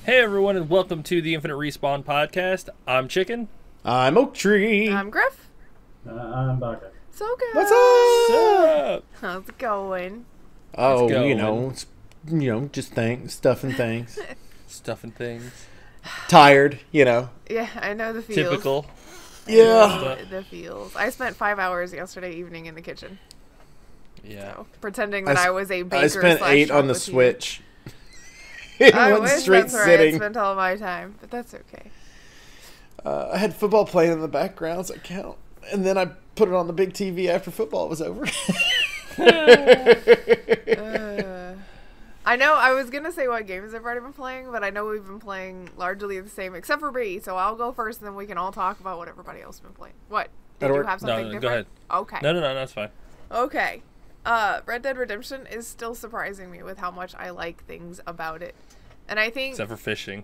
Hey everyone, and welcome to the Infinite Respawn podcast. I'm Chicken. I'm Oak Tree. I'm Grif. I'm Baka. So good. What's up? What's up? How's it going? Oh, It's going. just stuffing things. Stuffing things. Tired, Yeah, I know the feels. Typical. Yeah. The feels. I spent 5 hours yesterday evening in the kitchen. Yeah. So, pretending that I was a baker. I spent 8 on the chocolatier. Switch. In I one wish straight that's where I sitting. had spent all my time, but that's okay. I had football playing in the background, so I count. And then I put it on the big TV after football was over. I know I was going to say what games I've already been playing, but I know we've been playing largely the same, except for B, so I'll go first and then we can all talk about what everybody else has been playing. What? Did That'll you work. have something No, different? go ahead. Okay. No, that's fine. Okay. Red Dead Redemption is still surprising me with how much I like things about it. And I think... Except for fishing.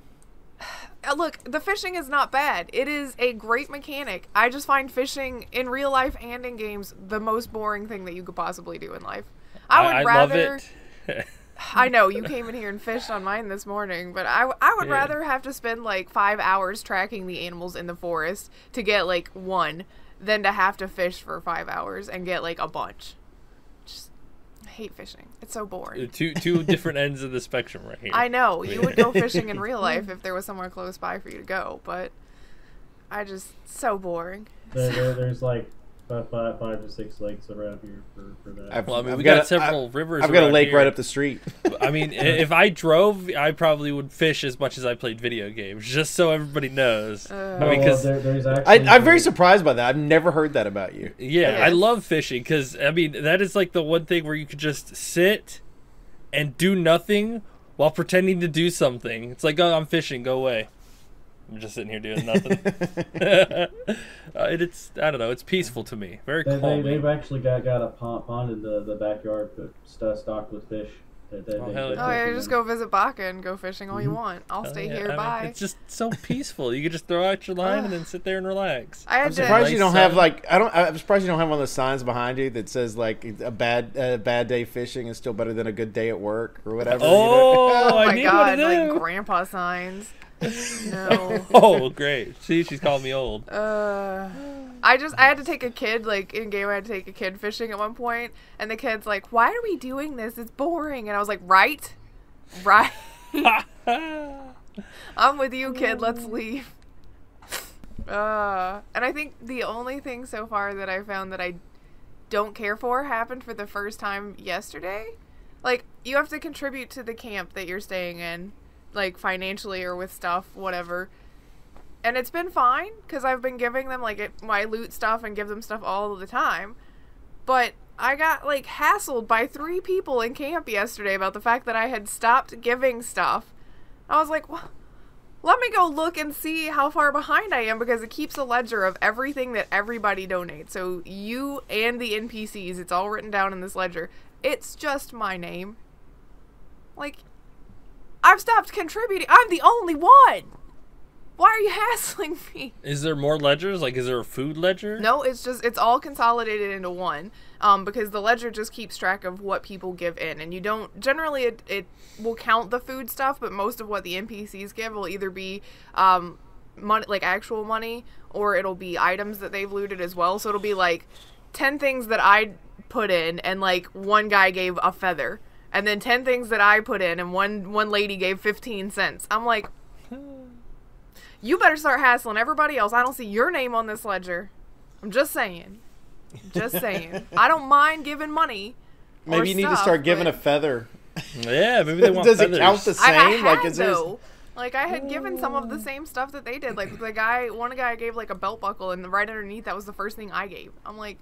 Look, the fishing is not bad. It is a great mechanic. I just find fishing in real life and in games the most boring thing that you could possibly do in life. I would rather... love it. I know, you came in here and fished on mine this morning, but I would rather have to spend like 5 hours tracking the animals in the forest to get like one than to have to fish for 5 hours and get like a bunch. I hate fishing. It's so boring. Two different ends of the spectrum right here. I know. You would go fishing in real life if there was somewhere close by for you to go, but so boring. There's like five to six lakes around here for that. Well, I mean, we got several rivers. I've got a around lake here. right up the street. I mean, if I drove, I probably would fish as much as I played video games, just so everybody knows. I mean, because there's actually I'm very surprised by that. I've never heard that about you. yeah, Yes. I love fishing because, I mean, that is like the one thing where you could just sit and do nothing while pretending to do something. It's like, oh, I'm fishing, go away. I'm just sitting here doing nothing. It's, I don't know, it's peaceful to me. Very calming. They've actually got a pond in the backyard stocked with fish. hell Oh yeah, just go visit Baka and go fishing all you want. I'll stay Yeah, here. I mean, Bye. it's just so peaceful. You could just throw out your line and then sit there and relax. I had I'm to. surprised you Nice don't have sun. like I'm surprised you don't have one of those signs behind you that says like a bad day fishing is still better than a good day at work or whatever. Oh, Oh I my need god, one of them. like grandpa signs. No. Oh, great. See, she's calling me old. I had to take a kid, like, in game I had to take a kid fishing at one point, and the kid's like, why are we doing this? It's boring. And I was like, right? I'm with you, kid. Let's leave. And I think the only thing so far that I found that I don't care for happened for the first time yesterday. Like, you have to contribute to the camp that you're staying in, like, financially or with stuff, whatever. And it's been fine, because I've been giving them, like, my loot stuff and give them stuff all the time. But I got, like, hassled by 3 people in camp yesterday about the fact that I had stopped giving stuff. I was like, well, let me go look and see how far behind I am, because it keeps a ledger of everything that everybody donates. So you and the NPCs, it's all written down in this ledger. It's just my name. Like, I've stopped contributing. I'm the only one. Why are you hassling me? Is there more ledgers? Like, is there a food ledger? No, it's all consolidated into one. Because the ledger just keeps track of what people give in, and you don't generally it will count the food stuff, but most of what the NPCs give will either be money, like actual money, or it'll be items that they've looted as well. So it'll be like 10 things that I put in, and like one guy gave a feather, and then 10 things that I put in, and one lady gave 15 cents. I'm like, you better start hassling everybody else. I don't see your name on this ledger. I'm just saying. Just saying. I don't mind giving money. Maybe you need to start giving a feather. Yeah, maybe they want Does feathers. it count the same? I had, like, is there? though. Like, I had given some of the same stuff that they did. Like, one guy gave, like, a belt buckle, and right underneath that was the first thing I gave. I'm like,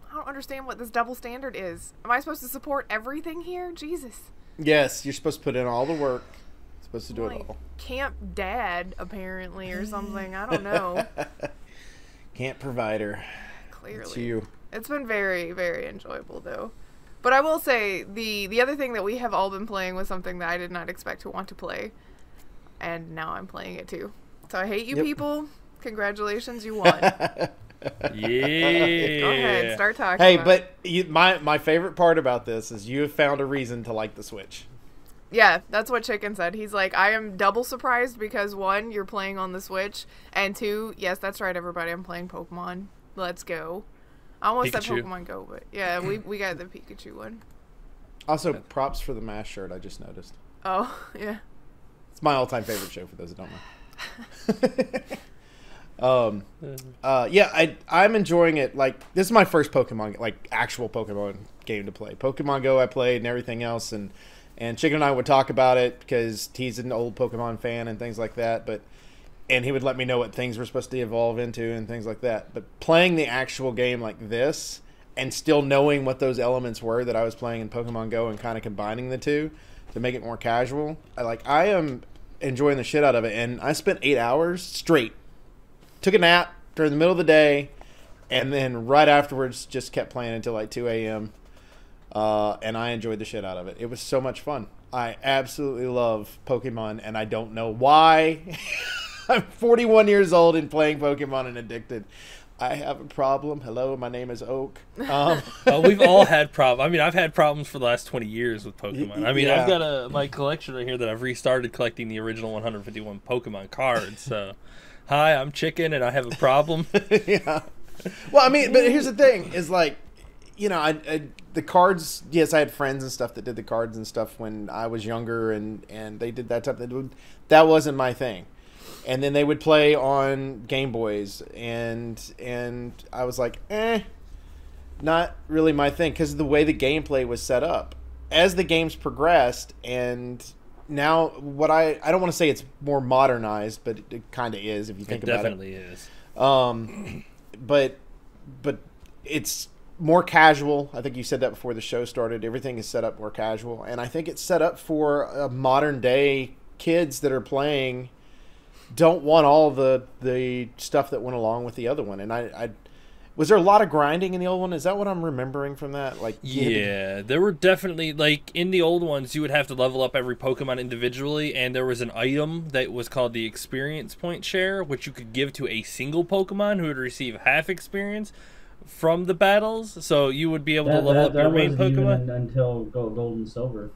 I don't understand what this double standard is. Am I supposed to support everything here? Jesus. Yes, you're supposed to put in all the work. Supposed to do Like, it all. Camp Dad, apparently, or something. I don't know. Can't provider. Clearly. It's you. It's been very, very enjoyable, though. But I will say, the other thing that we have all been playing was something that I did not expect to want to play. And now I'm playing it, too. So I hate you people. Congratulations, you won. Yeah. Go ahead, start talking Hey, about it. but my favorite part about this is you have found a reason to like the Switch. Yeah, that's what Chicken said. He's like, I am double surprised because 1, you're playing on the Switch, and 2, yes, that's right, everybody, I'm playing Pokemon. Let's go. I almost said Pokemon Go, but yeah, we got the Pikachu one. Also, props for the MASH shirt, I just noticed. Oh, yeah. It's my all-time favorite show, for those that don't know. Yeah, I'm enjoying it. Like, this is my first Pokemon, like, actual Pokemon game to play. Pokemon Go I played and everything else, and Chicken and I would talk about it because he's an old Pokemon fan and things like that, and he would let me know what things were supposed to evolve into and things like that. But playing the actual game like this and still knowing what those elements were that I was playing in Pokemon Go and kind of combining the two to make it more casual, I am enjoying the shit out of it. And I spent 8 hours straight. Took a nap during the middle of the day, and then right afterwards just kept playing until like 2 a.m. And I enjoyed the shit out of it. It was so much fun. I absolutely love Pokemon, and I don't know why. I'm 41 years old and playing Pokemon and addicted. I have a problem. Hello, my name is Oak. We've all had problems. I mean, I've had problems for the last 20 years with Pokemon. I mean, yeah. I've got my collection right here that I've restarted collecting the original 151 Pokemon cards. So, hi, I'm Chicken, and I have a problem. Yeah. Well, I mean, but here's the thing: is like, you know, the cards. Yes, I had friends and stuff that did the cards and stuff when I was younger, and they did that type. That wasn't my thing. And then they would play on Game Boys, and I was like, not really my thing, because of the way the gameplay was set up. As the games progressed, and now what I don't want to say it's more modernized, but it kind of is if you think about it. It definitely is. But it's more casual. I think you said that before the show started. Everything is set up more casual, and I think it's set up for modern day kids that are playing. Don't want all the stuff that went along with the other one. And I was there a lot of grinding in the old one? Is that what I'm remembering from that? Like, yeah, there were definitely, like, in the old ones, you would have to level up every Pokemon individually, and there was an item that was called the experience point share, which you could give to a single Pokemon who would receive half experience from the battles. So you would be able to level up your main Pokemon even until Gold and Silver.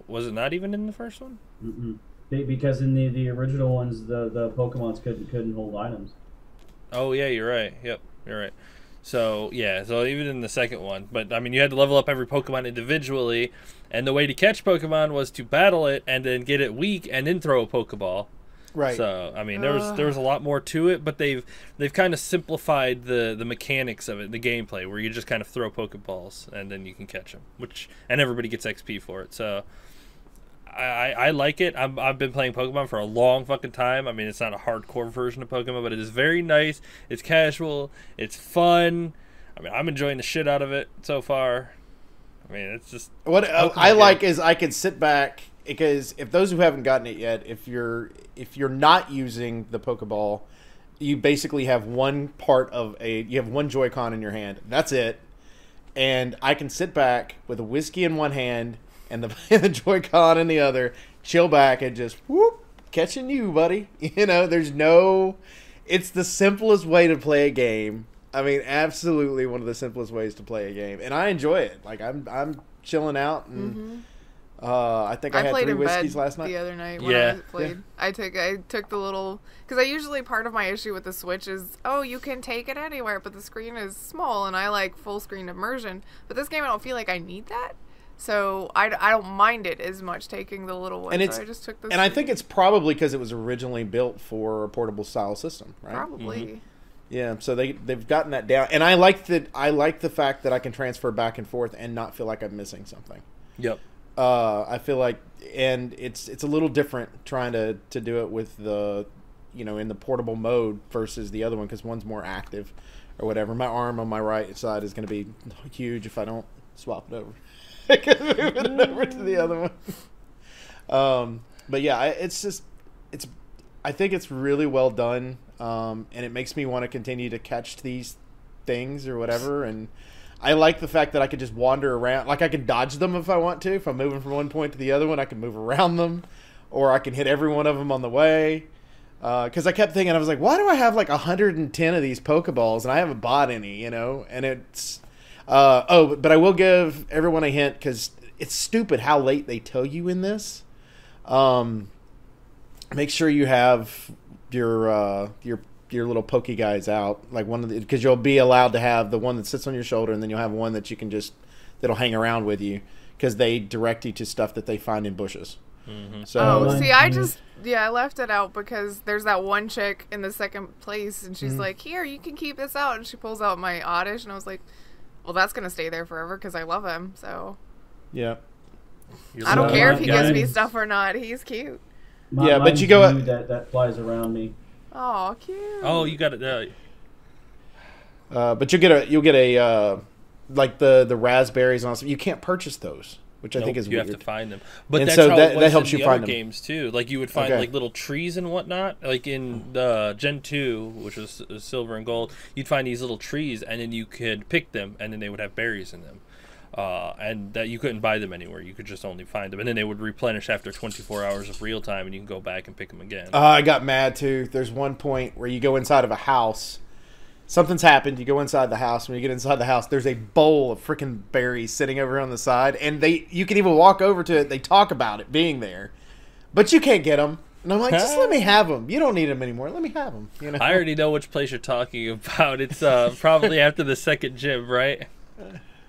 Was it not even in the first one? Mm-mm. Because in the original ones, the Pokemons couldn't hold items. Oh yeah, you're right. Yep, you're right. So yeah, so even in the second one, but I mean, you had to level up every Pokemon individually, and the way to catch Pokemon was to battle it and then get it weak and then throw a Pokeball. Right. So I mean, there was a lot more to it, but they've kind of simplified the mechanics of it, the gameplay, where you just kind of throw Pokeballs and then you can catch them, and everybody gets XP for it. So. I like it. I've been playing Pokemon for a long fucking time. I mean, it's not a hardcore version of Pokemon, but it is very nice. It's casual. It's fun. I mean, I'm enjoying the shit out of it so far. I mean, it's just what I like is I can sit back, because if those who haven't gotten it yet, if you're not using the Pokeball, you basically have one Joy-Con in your hand. That's it. And I can sit back with a whiskey in one hand and the Joy-Con in the other, chill back and just whoop, catching you, buddy. You know, it's the simplest way to play a game. I mean, absolutely one of the simplest ways to play a game, and I enjoy it. Like I'm chilling out, and I think I had 3 whiskeys last night. The other night when I played, yeah. I took the little, because I usually, part of my issue with the Switch is, you can take it anywhere, but the screen is small, and I like full screen immersion. But this game, I don't feel like I need that. So I don't mind it as much taking the little one. So I just took this. And I think it's probably because it was originally built for a portable style system, right? Probably. Mm-hmm. Yeah, so they've gotten that down, and I like the fact that I can transfer back and forth and not feel like I'm missing something. Yep. I feel like, and it's a little different trying to do it with the, in the portable mode versus the other one, because one's more active or whatever. My arm on my right side is going to be huge if I don't swap it over. I can move it over to the other one. But yeah, I think it's really well done, and it makes me want to continue to catch these things or whatever. And I like the fact that I could just wander around, like I can dodge them if I want to. If I'm moving from one point to the other one, I can move around them, or I can hit every one of them on the way. Because I kept thinking, I was like, why do I have like 110 of these Pokeballs and I haven't bought any, And it's. But I will give everyone a hint, because it's stupid how late they tell you in this. Make sure you have your little pokey guys out, like one of the, because you'll be allowed to have the one that sits on your shoulder, and then you'll have one that you can just that'll hang around with you, because they direct you to stuff that they find in bushes. Mm-hmm. So see, I left it out because there's that one chick in the second place, and she's like, "Here, you can keep this out," and she pulls out my Oddish, and I was like, "Well, that's gonna stay there forever because I love him." So yeah, I don't care if he gives me mine's- stuff or not. He's cute. Yeah, but mine's you go- you that flies around me. Oh, cute. Oh, you got it. but you'll get a like the raspberries and all stuff. You can't purchase those, which I think is you weird. have to find them. But And that's so how that it was helps in you the find other them. games too. Like you would find Okay. like little trees and whatnot. Like in the Gen 2, which was silver and gold, you'd find these little trees, and then you could pick them, and then they would have berries in them. And that you couldn't buy them anywhere. You could just only find them, and then they would replenish after 24 hours of real time, and you can go back and pick them again. I got mad too. There's one point where you go inside of a house. Something's happened. You go inside the house. When you get inside the house, there's a bowl of freaking berries sitting over on the side, and you can even walk over to it. They talk about it being there, but you can't get them. And I'm like, just let me have them. You don't need them anymore. Let me have them. You know. I already know which place you're talking about. It's probably after the second gym, right?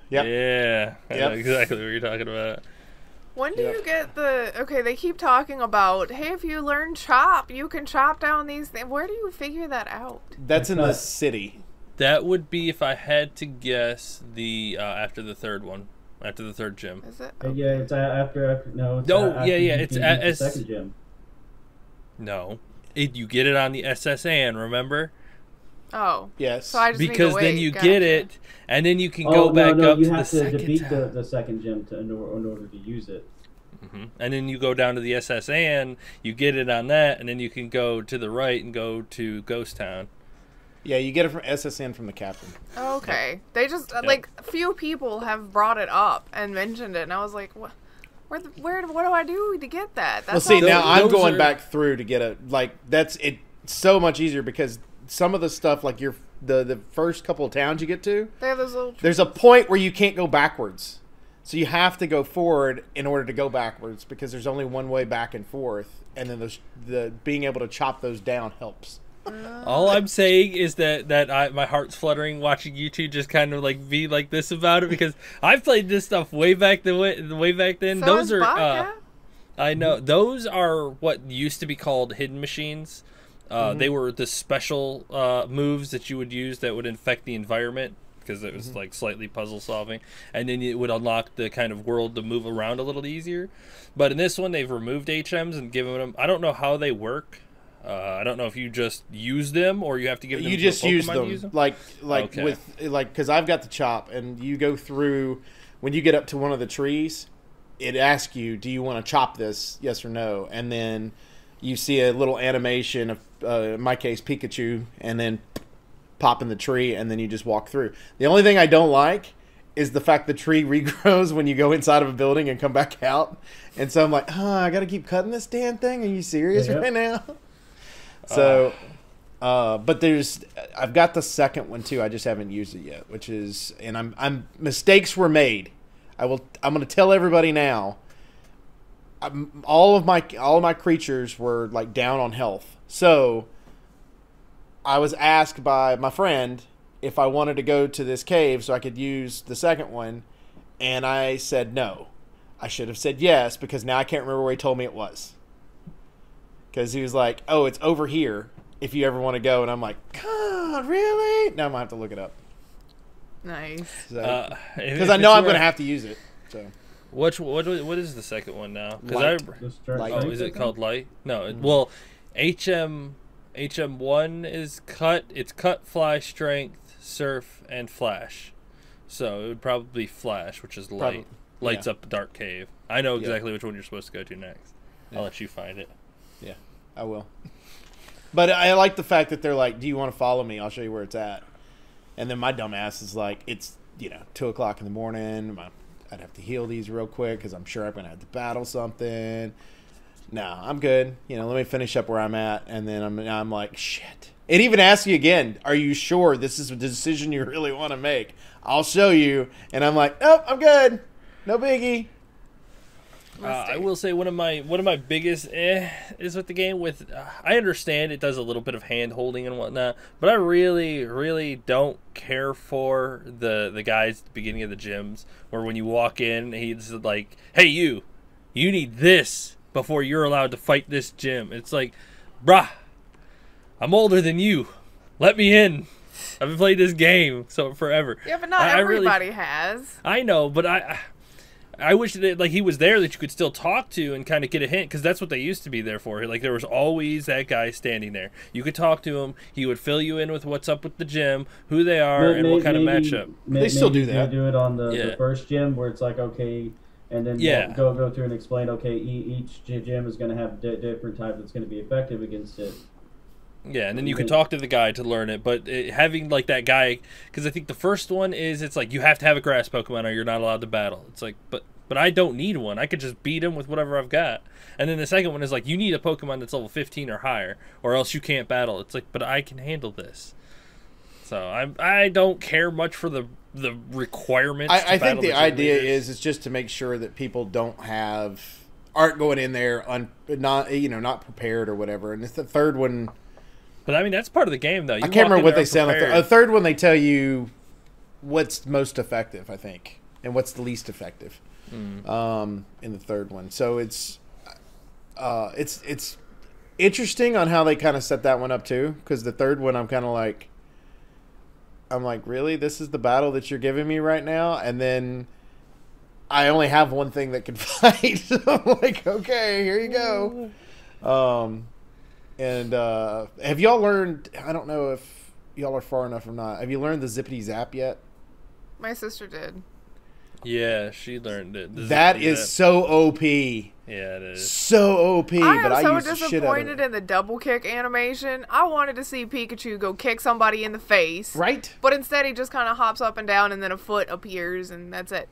Yep. Yeah, I know Yep. exactly what you're talking about. When do you get the... Okay, they keep talking about, hey, if you learn chop, you can chop down these things. Where do you figure that out? That's in the city. That would be, if I had to guess, the after the third one, after the third gym. Is it? Yeah, it's after no. It's No, after yeah, you it's beat at- the it's- second gym. No, you get it on the SSN, remember? Oh. Yes. So I just Because need to wait. then you Gotcha. get it, and then you can Oh, go no, back no, up you to the have to second defeat town. the second gym in order to use it. And then you go down to the SSN, you get it on that, and then you can go to the right and go to Ghost Town. Yeah, you get it from SSN from the captain. Okay. They just, like, few people have brought it up and mentioned it, and I was like, what? What do I do to get that? Well, see, now I'm those going are- back through to get that's it. So much easier because some of the stuff, like the first couple of towns you get to, They have those little... there's a point where you can't go backwards. So you have to go forward in order to go backwards because there's only one way back and forth, and then the being able to chop those down helps. All I'm saying is that my heart's fluttering watching you two just kind of like be like this about it, because I've played this stuff way back then. So Those is are Baka. I know those are what used to be called hidden machines. They were the special moves that you would use that would infect the environment, because it was like slightly puzzle solving, and then it would unlock the kind of world to move around a little easier. But in this one, they've removed HMs and given them. I don't know how they work. I don't know if you just use them or you have to give them. You to just a use Pokemon them, to use them? like Okay. with because I've got the chop, and you go through when you get up to one of the trees. It asks you, do you want to chop this? Yes or no, and then you see a little animation of, in my case, Pikachu, and then pop in the tree, and then you just walk through. The only thing I don't like is the fact the tree regrows when you go inside of a building and come back out. And so I'm like, I got to keep cutting this damn thing. Are you serious right now? So, but I've got the second one too. I just haven't used it yet, which is, and I'm mistakes were made. I'm going to tell everybody now. All of my creatures were like down on health. So I was asked by my friend if I wanted to go to this cave so I could use the second one, and I said no. I should have said yes, because now I can't remember where he told me it was. Because he was like, oh, it's over here if you ever want to go. And I'm like, God, really? Now I'm going to have to look it up. Nice. Because I know I'm going to have to use it. So What is the second one now? Because Light. oh, is it called Light? No. Well, HM1 is cut. It's cut, fly, strength, surf, and flash. So it would probably be flash, which is light. Lights up a dark cave. I know exactly which one you're supposed to go to next. I'll let you find it. Yeah, I will. But I like the fact that they're like, do you want to follow me? I'll show you where it's at. And then my dumb ass is like, it's 2:00 in the morning. I'd have to heal these real quick because I'm sure I'm going to have to battle something. No, I'm good. Let me finish up where I'm at. And then I'm like, shit. It even asks you again, are you sure this is a decision you really want to make? I'll show you. And I'm like, nope, I'm good. No biggie. I will say one of my biggest is with the game. With I understand it does a little bit of hand holding and whatnot, but I really don't care for the guys at the beginning of the gyms where when you walk in, he's like, "Hey, you need this before you're allowed to fight this gym." It's like, bruh, I'm older than you. Let me in. I've played this game forever. Yeah, but not everybody has. I know, but I wish that like he was there that you could still talk to and kind of get a hint, because that's what they used to be there for. Like there was always that guy standing there. You could talk to him. He would fill you in with what's up with the gym, who they are, and what kind of matchup. They still do that. They do it on the first gym where it's like, okay, and then go through and explain, okay, each gym is going to have different type that's going to be effective against it. Yeah, and then you can talk to the guy to learn it, but having like that guy, because I think the first one is it's like you have to have a grass Pokemon or you're not allowed to battle. It's like, but I don't need one. I could just beat him with whatever I've got. And then the second one is like you need a Pokemon that's level 15 or higher, or else you can't battle. It's like, but I can handle this. So I don't care much for the requirements. I think the idea is just to make sure that people aren't going in there not prepared or whatever. And it's the third one. But I mean, that's part of the game, though. I can't remember what they said. A third one, they tell you what's most effective, I think, and what's the least effective in the third one. So it's interesting on how they kind of set that one up too. Because the third one, I'm like, really, this is the battle that you're giving me right now, and then I only have one thing that can fight. So I'm like, okay, here you go. And have y'all learned, I don't know if y'all are far enough or not, have you learned the Zippity Zap yet? My sister did. Yeah, she learned it. That is so OP. Yeah, it is. So OP, but I am used so the shit out of disappointed it. in the double kick animation. I wanted to see Pikachu go kick somebody in the face. Right? But instead he just kind of hops up and down and then a foot appears and that's it.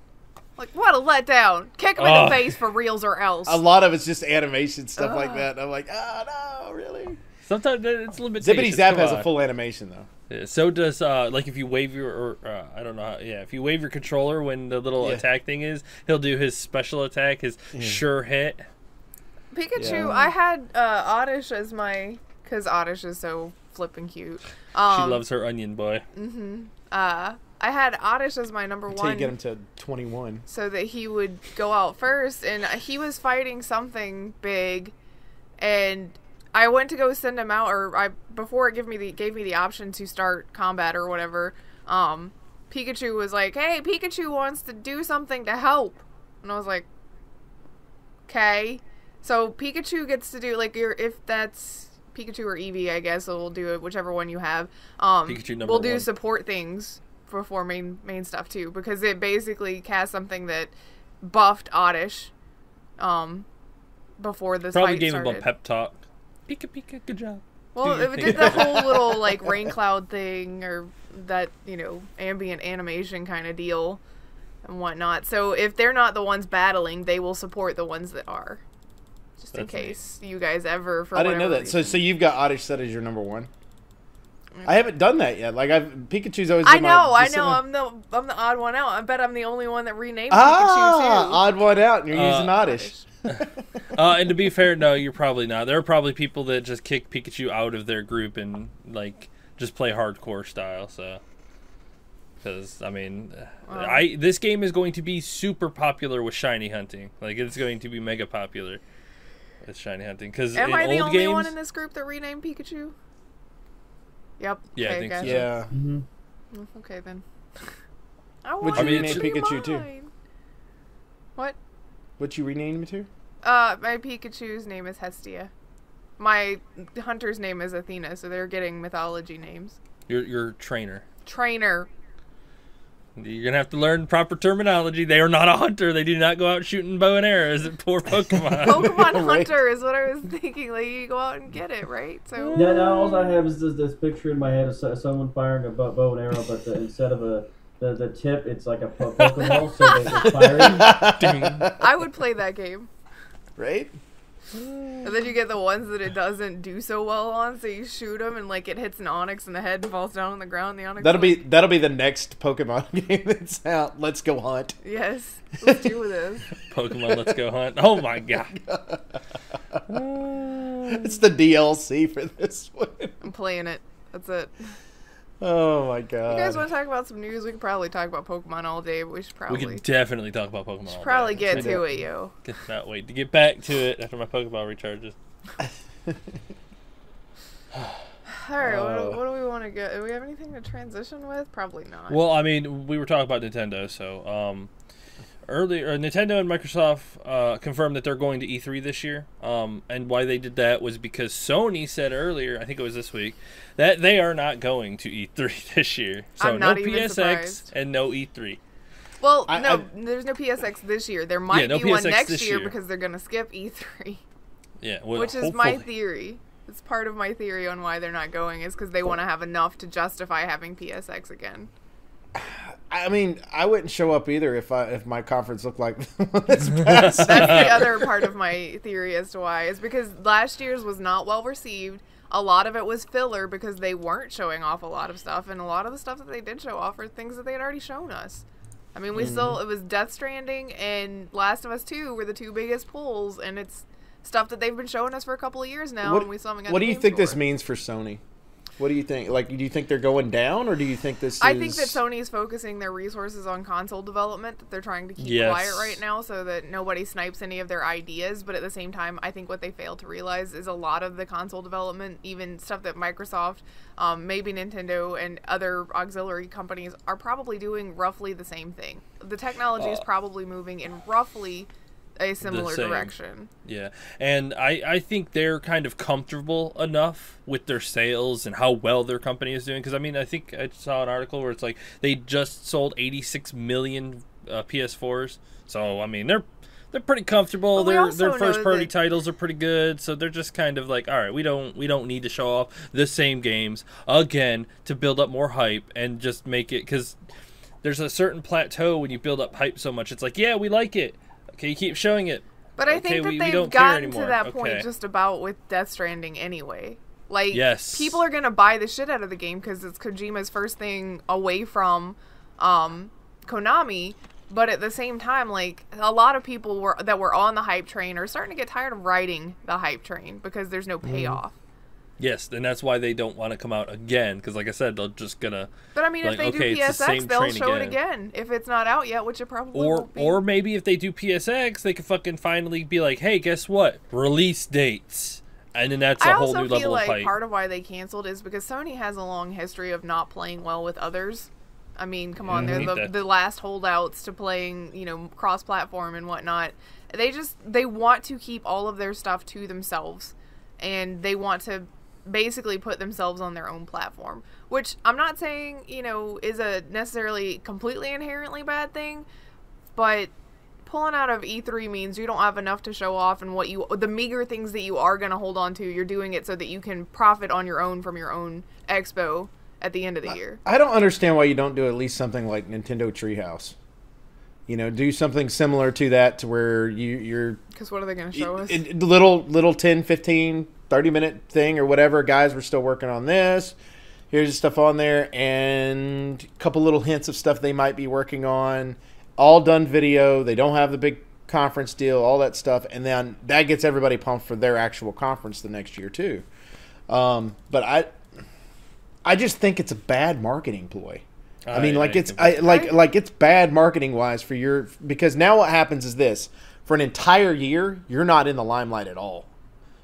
Like, what a letdown. Kick him in the face for reals or else. A lot of it's just animation stuff like that. And I'm like, oh, no, really? Sometimes it's a little bit. Zippity Zap has a full animation, though. Yeah, so does, like, if you wave I don't know, if you wave your controller when the little attack thing is, he'll do his special attack, his sure hit. Pikachu, I had Oddish as because Oddish is so flippin' cute. She loves her onion boy. I had Oddish as my number Until one. you get him to 21. So that he would go out first, and he was fighting something big, and I went to go send him out, before it gave me the option to start combat or whatever. Pikachu was like, "Hey, Pikachu wants to do something to help," and I was like, "Okay." So Pikachu gets to do if that's Pikachu or Eevee, I guess, so we'll do it whichever one you have. Pikachu number we'll do one. support things before main stuff too, because it basically cast something that buffed Oddish before this Probably fight gave started. him a pep talk. Pika, good job. Well, it did the whole little rain cloud thing, or that ambient animation kind of deal and whatnot. So if they're not the ones battling, they will support the ones that are, just in case you guys ever. I didn't know that. So you've got Oddish set as your number one. I haven't done that yet. Pikachu's always. I know. I'm the odd one out. I bet I'm the only one that renamed Pikachu too. Odd one out, and you're using Oddish. And to be fair, no, you're probably not. There are probably people that just kick Pikachu out of their group and just play hardcore style. So, because I mean, this game is going to be super popular with shiny hunting. It's going to be mega popular with shiny hunting. Because am I the old only games, one in this group that renamed Pikachu? Yep. Yeah, okay, I think gotcha. so. Yeah. Mm-hmm. Okay then. Would you rename Pikachu too? What? What you rename him to? My Pikachu's name is Hestia. My hunter's name is Athena, so they're getting mythology names. Your trainer. Trainer. You're gonna have to learn proper terminology. They are not a hunter. They do not go out shooting bow and arrows at poor Pokemon. Pokemon Right. hunter is what I was thinking. You go out and get it, right? So. Yeah, now all I have is this picture in my head of someone firing a bow and arrow, but instead of the tip, it's like a Pokeball, so they're firing. I would play that game. Right? And then you get the ones that it doesn't do so well on, so you shoot them and like it hits an Onyx in the head and falls down on the ground. The Onyx. That'll be the next Pokemon game that's out. Let's go hunt. Yes, let's do this. Pokemon Let's Go Hunt. Oh my god. It's the DLC for this one. I'm playing it. That's it. Oh my god. You guys want to talk about some news? We could probably talk about Pokemon all day, but we should probably. We could definitely talk about Pokemon all day. Probably get to it, yo. Cannot wait to get back to it after my Pokeball recharges. Alright, what do we want to get? Do we have anything to transition with? Probably not. Well, I mean, we were talking about Nintendo, so earlier Nintendo and Microsoft confirmed that they're going to E3 this year. And why they did that was because Sony said earlier, I think it was this week, that they are not going to E3 this year. So I'm not no even PSX surprised. and no E3. Well, there's no PSX this year. There might be one PSX next year because they're going to skip E3. Yeah, well, which is my theory. It's part of my theory on why they're not going is because they want to have enough to justify having PSX again. I mean, I wouldn't show up either if my conference looked like this past. That's the other part of my theory as to why is because last year's was not well received. A lot of it was filler because they weren't showing off a lot of stuff, and a lot of the stuff that they did show off are things that they had already shown us. I mean, it was Death Stranding and Last of Us 2 were the two biggest pulls, and it's stuff that they've been showing us for a couple of years now, and we still haven't got What the do you games think for this it. means for Sony? What do you think? Like, do you think they're going down, or do you think this is... I think that Sony is focusing their resources on console development, that they're trying to keep quiet right now so that nobody snipes any of their ideas, but at the same time, I think what they fail to realize is a lot of the console development, even stuff that Microsoft, maybe Nintendo, and other auxiliary companies are probably doing roughly the same thing. The technology is probably moving in roughly a similar direction. Yeah, and I think they're kind of comfortable enough with their sales and how well their company is doing. Because, I mean, I think I saw an article where it's like they just sold 86 million PS4s. So, I mean, they're pretty comfortable. Their first-party titles are pretty good. So they're just kind of like, all right, we don't need to show off the same games again to build up more hype and just make it... Because there's a certain plateau when you build up hype so much. It's like, yeah, we like it. Okay, you keep showing it. But I think that they've gotten to that point just about with Death Stranding anyway. Like, people are going to buy the shit out of the game because it's Kojima's first thing away from Konami. But at the same time, like, a lot of people that were on the hype train are starting to get tired of riding the hype train because there's no payoff. Yes, and that's why they don't want to come out again, because like I said, they're just gonna... But I mean, if they do PSX, they'll show it again, if it's not out yet, which it probably won't be. Or maybe if they do PSX, they could fucking finally be like, hey, guess what? Release dates. And then that's a whole new level of hype. I also feel like part of why they canceled is because Sony has a long history of not playing well with others. I mean, come on, they're the last holdouts to playing, you know, cross-platform and whatnot. They want to keep all of their stuff to themselves, and they want to basically put themselves on their own platform, which I'm not saying, you know, is a necessarily completely inherently bad thing, but pulling out of E3 means you don't have enough to show off, and the meager things that you are going to hold on to, you're doing it so that you can profit on your own from your own expo at the end of the year. I don't understand why you don't do at least something like Nintendo Treehouse. You know, do something similar to that, to where you're... Because what are they going to show us? Little 10, 15, 30-minute thing or whatever. Guys, we're still working on this. Here's stuff on there. And a couple little hints of stuff they might be working on. All done video. They don't have the big conference deal, all that stuff. And then that gets everybody pumped for their actual conference the next year, too. But I just think it's a bad marketing ploy. I mean, it's bad marketing wise for because now what happens is this: for an entire year, you're not in the limelight at all,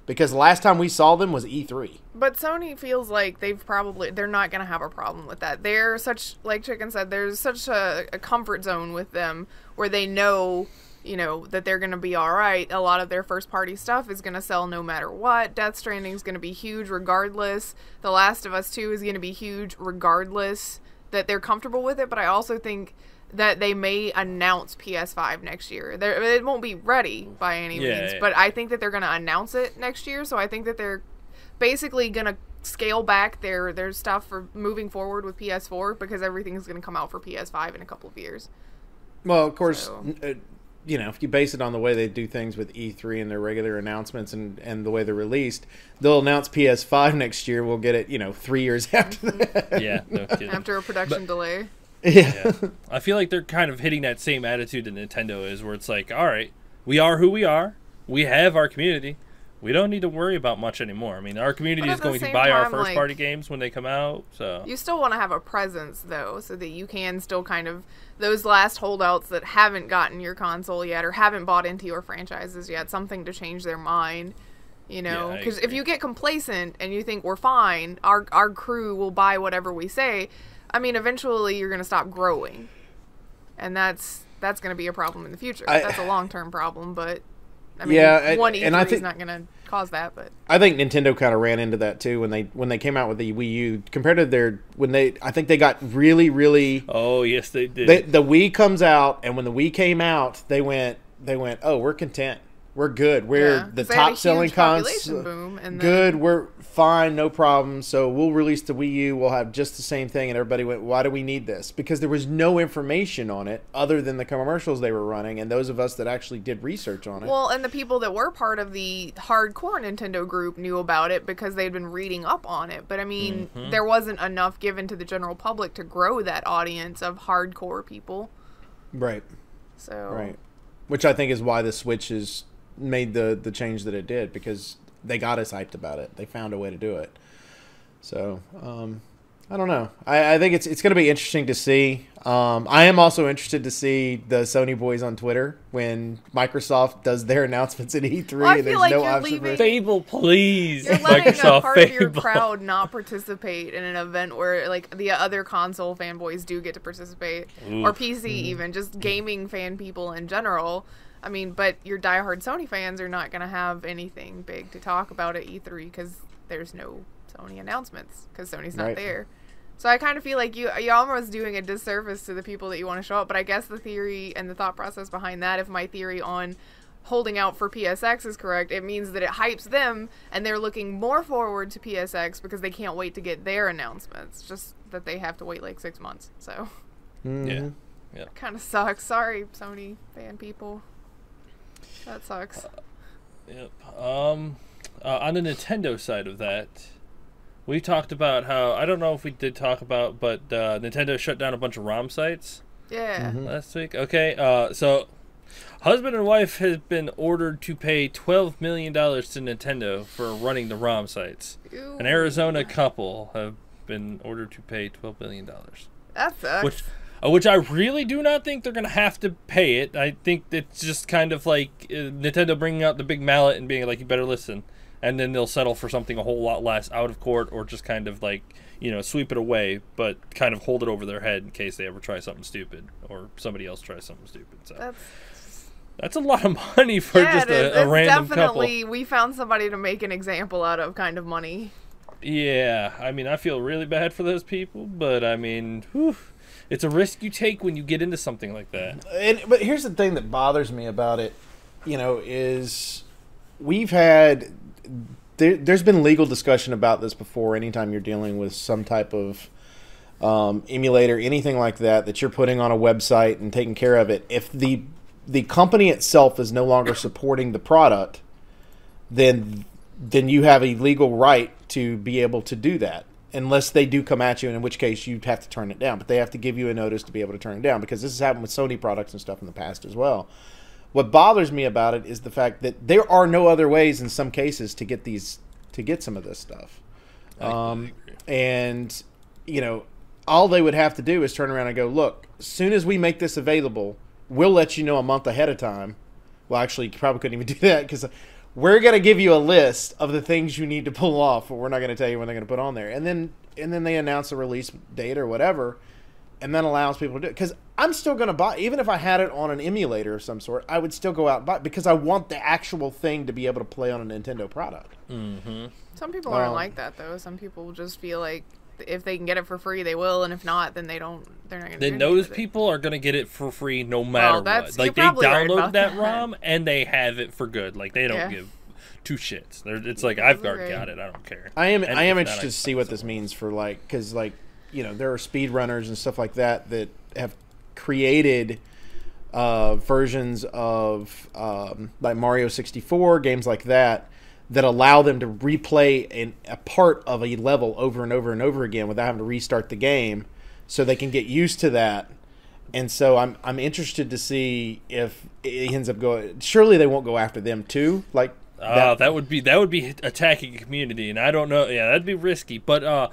because the last time we saw them was E3. But Sony feels like they're not going to have a problem with that. They're such, like Chicken said, there's such a comfort zone with them where they know, you know, that they're going to be all right. A lot of their first party stuff is going to sell no matter what. Death Stranding is going to be huge regardless. The Last of Us 2 is going to be huge regardless. That they're comfortable with it, but I also think that they may announce PS5 next year. It won't be ready by any means, but I think that they're going to announce it next year, so I think that they're basically going to scale back their stuff for moving forward with PS4 because everything's going to come out for PS5 in a couple of years. Well, of course, you know, if you base it on the way they do things with E3 and their regular announcements and the way they're released, they'll announce PS5 next year. We'll get it, you know, 3 years after that. Yeah, no kidding. After a production delay. Yeah. I feel like they're kind of hitting that same attitude that Nintendo is, where it's like, all right, we are who we are. We have our community. We don't need to worry about much anymore. I mean, our community is going to buy our first-party games when they come out. So you still want to have a presence, though, so that you can still kind of, those last holdouts that haven't gotten your console yet or haven't bought into your franchises yet, something to change their mind, you know? Because if you get complacent and you think we're fine, our crew will buy whatever we say, I mean, eventually you're going to stop growing. And that's going to be a problem in the future. That's a long-term problem, but... I mean, one E3 is not going to cause that, but I think Nintendo kind of ran into that too when they came out with the Wii U. Compared to I think they got really. Oh yes, they did. The Wii comes out, and when the Wii came out, they went. Oh, we're content. We're good. We're the top selling console. Good. We're fine. No problem. So we'll release the Wii U. We'll have just the same thing. And everybody went, why do we need this? Because there was no information on it other than the commercials they were running and those of us that actually did research on it. Well, and the people that were part of the hardcore Nintendo group knew about it because they'd been reading up on it. But I mean, there wasn't enough given to the general public to grow that audience of hardcore people. Right. So. Right. Which I think is why the Switch is... made the change that it did, because they got us hyped about it. They found a way to do it. So I don't know. I think it's going to be interesting to see. I am also interested to see the Sony boys on Twitter when Microsoft does their announcements at E3 and there's no option for Fable, please. You're letting a part of your crowd not participate in an event where like the other console fanboys do get to participate, or PC even, just gaming fan people in general. I mean, but your diehard Sony fans are not going to have anything big to talk about at E3 because there's no Sony announcements because Sony's not there. So I kind of feel like you're almost doing a disservice to the people that you want to show up. But I guess the theory and the thought process behind that, if my theory on holding out for PSX is correct, it means that it hypes them and they're looking more forward to PSX because they can't wait to get their announcements. Just that they have to wait like 6 months. So yeah, kind of sucks. Sorry, Sony fan people. That sucks. Yep. On the Nintendo side of that, we talked about how, I don't know if we did talk about, but Nintendo shut down a bunch of ROM sites. Yeah. Last week. Okay. So, husband and wife have been ordered to pay $12 million to Nintendo for running the ROM sites. Ew. An Arizona couple have been ordered to pay $12 million. That sucks. Which I really do not think they're going to have to pay it. I think it's just kind of like Nintendo bringing out the big mallet and being like, you better listen. And then they'll settle for something a whole lot less out of court, or just kind of like, you know, sweep it away, but kind of hold it over their head in case they ever try something stupid or somebody else tries something stupid. So that's a lot of money for just a random couple. Definitely, we found somebody to make an example out of kind of money. Yeah, I mean, I feel really bad for those people, but I mean, whew. It's a risk you take when you get into something like that. But here's the thing that bothers me about it, you know, is we've had... There's been legal discussion about this before. Anytime you're dealing with some type of emulator, anything like that you're putting on a website and taking care of it, if the company itself is no longer supporting the product, then you have a legal right to be able to do that. Unless they do come at you, in which case you'd have to turn it down. But they have to give you a notice to be able to turn it down, because this has happened with Sony products and stuff in the past as well. What bothers me about it is the fact that there are no other ways in some cases to get some of this stuff. And, you know, all they would have to do is turn around and go, look, as soon as we make this available, we'll let you know a month ahead of time. Well, actually, you probably couldn't even do that, because... we're going to give you a list of the things you need to pull off, but we're not going to tell you when they're going to put on there. And then they announce a release date or whatever, and then allows people to do it. Because I'm still going to buy, even if I had it on an emulator of some sort, I would still go out and buy it because I want the actual thing to be able to play on a Nintendo product. Mm-hmm. Some people aren't like that, though. Some people just feel like if they can get it for free, they will, and if not, then they're not going to. Then those people are going to get it for free no matter what. Like, they download that ROM and they have it for good. Like, they don't give two shits. It's like, I've already got it. I don't care. I am interested to see what this means for, like, because, like, you know, there are speedrunners and stuff like that have created versions of like Mario 64, games like that, that allow them to replay a part of a level over and over and over again without having to restart the game, so they can get used to that. And so I'm interested to see if it ends up going. Surely they won't go after them too. Like that would be attacking a community, and I don't know. Yeah, that'd be risky. But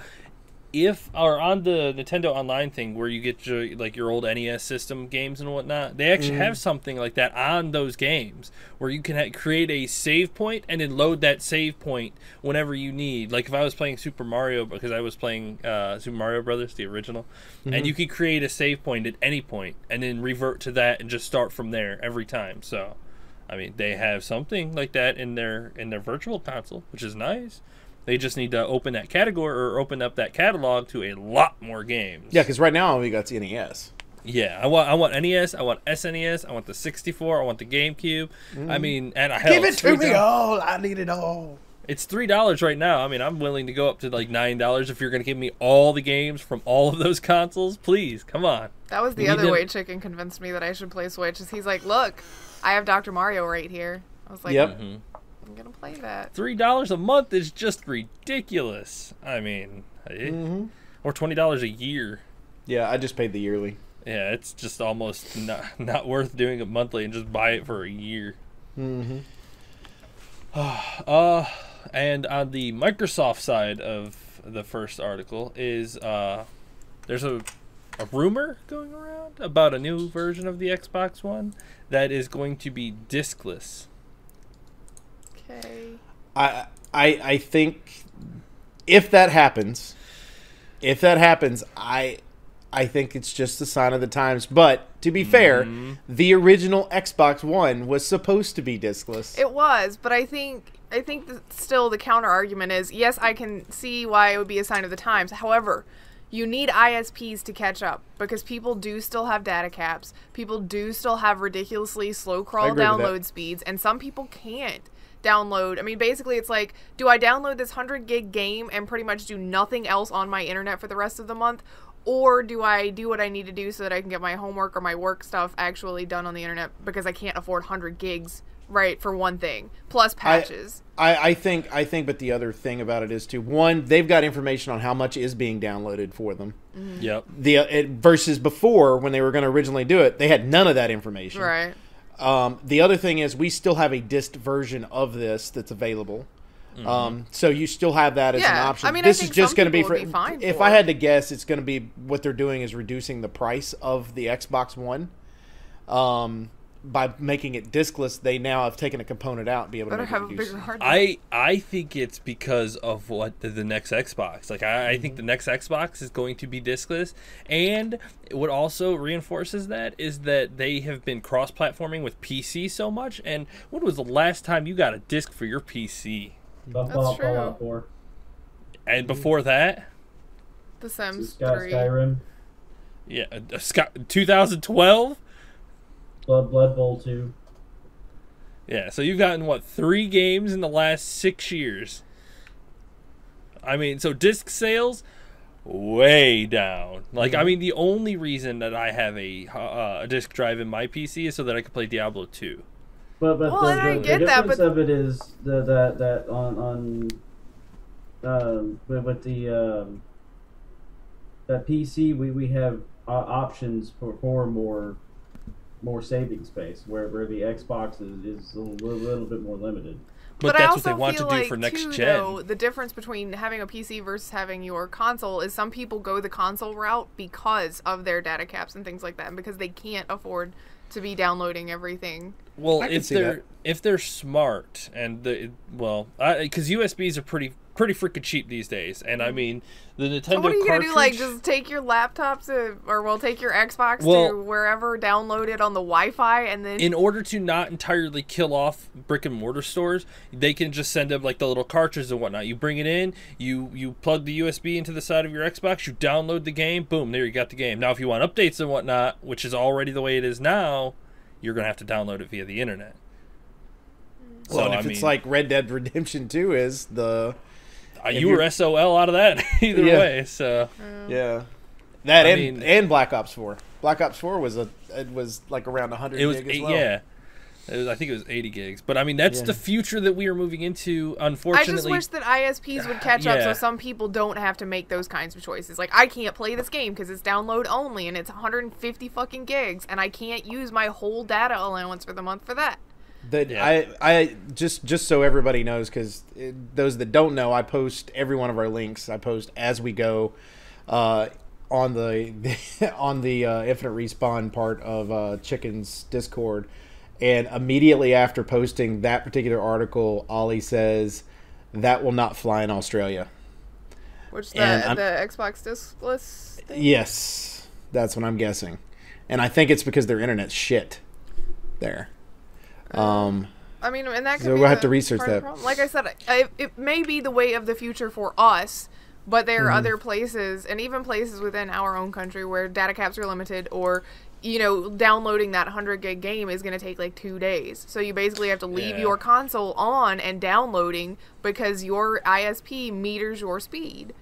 if or on the Nintendo Online thing where you get your old NES system games and whatnot, they actually have something like that on those games where you can create a save point and then load that save point whenever you need. Like if I was playing Super Mario, because I was playing Super Mario Brothers, the original, and you could create a save point at any point and then revert to that and just start from there every time. So, I mean, they have something like that in their virtual console, which is nice. They just need to open that category or open up that catalog to a lot more games. Yeah, because right now we got NES. Yeah, I want NES, I want SNES, I want the 64, I want the GameCube. I mean, and give it to me all. I need it all. It's $3 right now. I mean, I'm willing to go up to like $9 if you're going to give me all the games from all of those consoles. Please, come on. That was the other way Chicken convinced me that I should play Switch. Is he's like, look, I have Dr. Mario right here. I was like, yep. I'm gonna play that. $3 a month is just ridiculous. I mean, or $20 a year. Yeah, I just paid the yearly. Yeah, it's just almost not worth doing it monthly and just buy it for a year. And on the Microsoft side of the first article is there's a rumor going around about a new version of the Xbox One that is going to be discless. Okay. I think if that happens, I think it's just a sign of the times. But to be fair, the original Xbox One was supposed to be discless. It was, but I think that still the counter argument is, yes, I can see why it would be a sign of the times. However, you need ISPs to catch up because people do still have data caps. People do still have ridiculously slow crawl download speeds, and some people can't download. I mean, basically it's like, do I download this 100 gig game and pretty much do nothing else on my internet for the rest of the month? Or do I do what I need to do so that I can get my homework or my work stuff actually done on the internet because I can't afford 100 gigs, right, for one thing, plus patches. I think, but the other thing about it is too, one, they've got information on how much is being downloaded for them. Yep. Versus before, when they were going to originally do it, they had none of that information. Right. The other thing is we still have a disc version of this that's available. So you still have that as an option. I mean, this I think is just going to be for. If I had to guess, it's going to be what they're doing is reducing the price of the Xbox One. By making it discless, they now have taken a component out and be able to make it reduce. I think it's because of what the next Xbox. Like I think the next Xbox is going to be discless, and what also reinforces that is that they have been cross-platforming with PC so much. And when was the last time you got a disc for your PC? That's true. Fallout 4. And before that, The Sims 3. Skyrim. Yeah, 2012. Blood Bowl 2. Yeah, so you've gotten, 3 games in the last 6 years. I mean, so disc sales, way down. Like, I mean, the only reason that I have a disc drive in my PC is so that I can play Diablo 2. But the difference of it is that on with the that PC we have options for more saving space, where the Xbox is a little bit more limited. But that's what they want to do for next gen. Though, the difference between having a PC versus having your console is some people go the console route because of their data caps and things like that, and because they can't afford to be downloading everything. Well, if they're smart and because USBs are pretty freaking cheap these days, and I mean the Nintendo. So what are you gonna do? Like, just take your laptop take your Xbox to wherever, download it on the Wi-Fi, and then. In order to not entirely kill off brick and mortar stores, they can just send them like the little cartridges and whatnot. You bring it in, you plug the USB into the side of your Xbox, you download the game, boom, there you got the game. Now, if you want updates and whatnot, which is already the way it is now, you're gonna have to download it via the internet. Well, so, it's like Red Dead Redemption 2 is the. You were SOL out of that either way. So yeah, That I and, mean, and Black Ops 4. Black Ops 4 was like around 100 it was gig as well. yeah. I think it was 80 gigs. But I mean, that's the future that we are moving into, unfortunately. I just wish that ISPs would catch up so some people don't have to make those kinds of choices. Like, I can't play this game because it's download only and it's 150 fucking gigs and I can't use my whole data allowance for the month for that. I just so everybody knows, because those that don't know, I post every one of our links. I post as we go on the on the Infinite Respawn part of Chicken's Discord. And immediately after posting that particular article, Ollie says that will not fly in Australia. Which the Xbox diskless thing? Yes, that's what I'm guessing. And I think it's because their internet's shit there. I mean, and that could so be we'll have to research that. Like I said, it may be the way of the future for us, but there are other places, and even places within our own country, where data caps are limited, or downloading that 100 gig game is going to take like 2 days. So you basically have to leave your console on and downloading because your ISP meters your speed.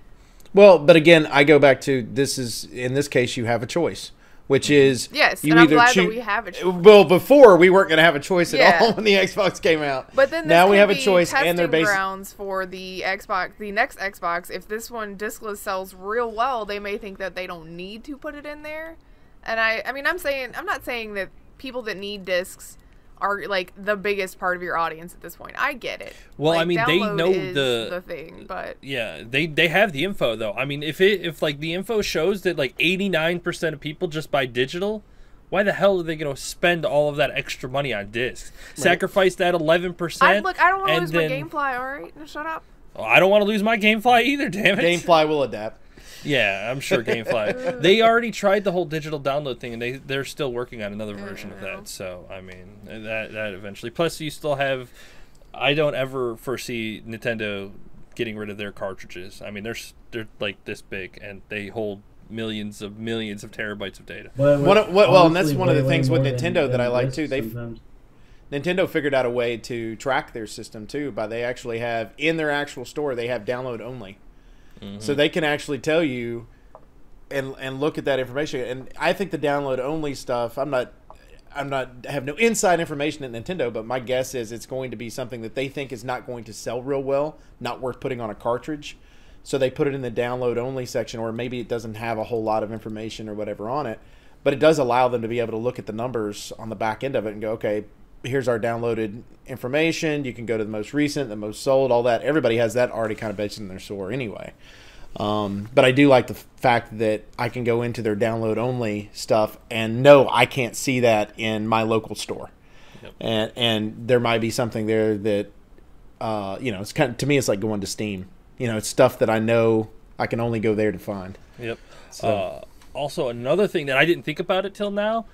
Well, but again, I go back to in this case, you have a choice, which is yes, and I'm glad that we have a choice. Well, before we weren't going to have a choice at all when the Xbox came out. But then now we have a choice, and they're basically grounds for the Xbox, the next Xbox. If this one diskless sells real well, they may think that they don't need to put it in there. And I mean, I'm not saying that people that need discs are like the biggest part of your audience at this point. I get it. Well, like, I mean, they know the thing, but yeah, they have the info though. I mean, if like the info shows that like 89% of people just buy digital, why the hell are they going to spend all of that extra money on discs? Right. Sacrifice that 11%. Look, I don't want to lose my GameFly. All right, now shut up. Oh, I don't want to lose my GameFly either. Damn it. GameFly will adapt. Yeah, I'm sure GameFly. They already tried the whole digital download thing, and they're still working on another version of that. So I mean, that eventually. Plus, you still have. I don't ever foresee Nintendo getting rid of their cartridges. I mean, they're like this big, and they hold millions of terabytes of data. Well, and that's one of the things with Nintendo that I like too. Nintendo figured out a way to track their system too. They actually have in their actual store, they have download only. Mm-hmm. So they can actually tell you and look at that information. And I think the download only stuff, I have no inside information at Nintendo, but my guess is it's going to be something that they think is not going to sell real well, not worth putting on a cartridge. So they put it in the download only section, or maybe it doesn't have a whole lot of information or whatever on it, but it does allow them to be able to look at the numbers on the back end of it and go, okay, here's our downloaded information. You can go to the most recent, the most sold, all that. Everybody has that already kind of based in their store anyway. But I do like the fact that I can go into their download only stuff and no, I can't see that in my local store. Yep. And there might be something there that, it's kind of, to me, it's like going to Steam. It's stuff that I know I can only go there to find. Yep. So. Also, another thing that I didn't think about it till now,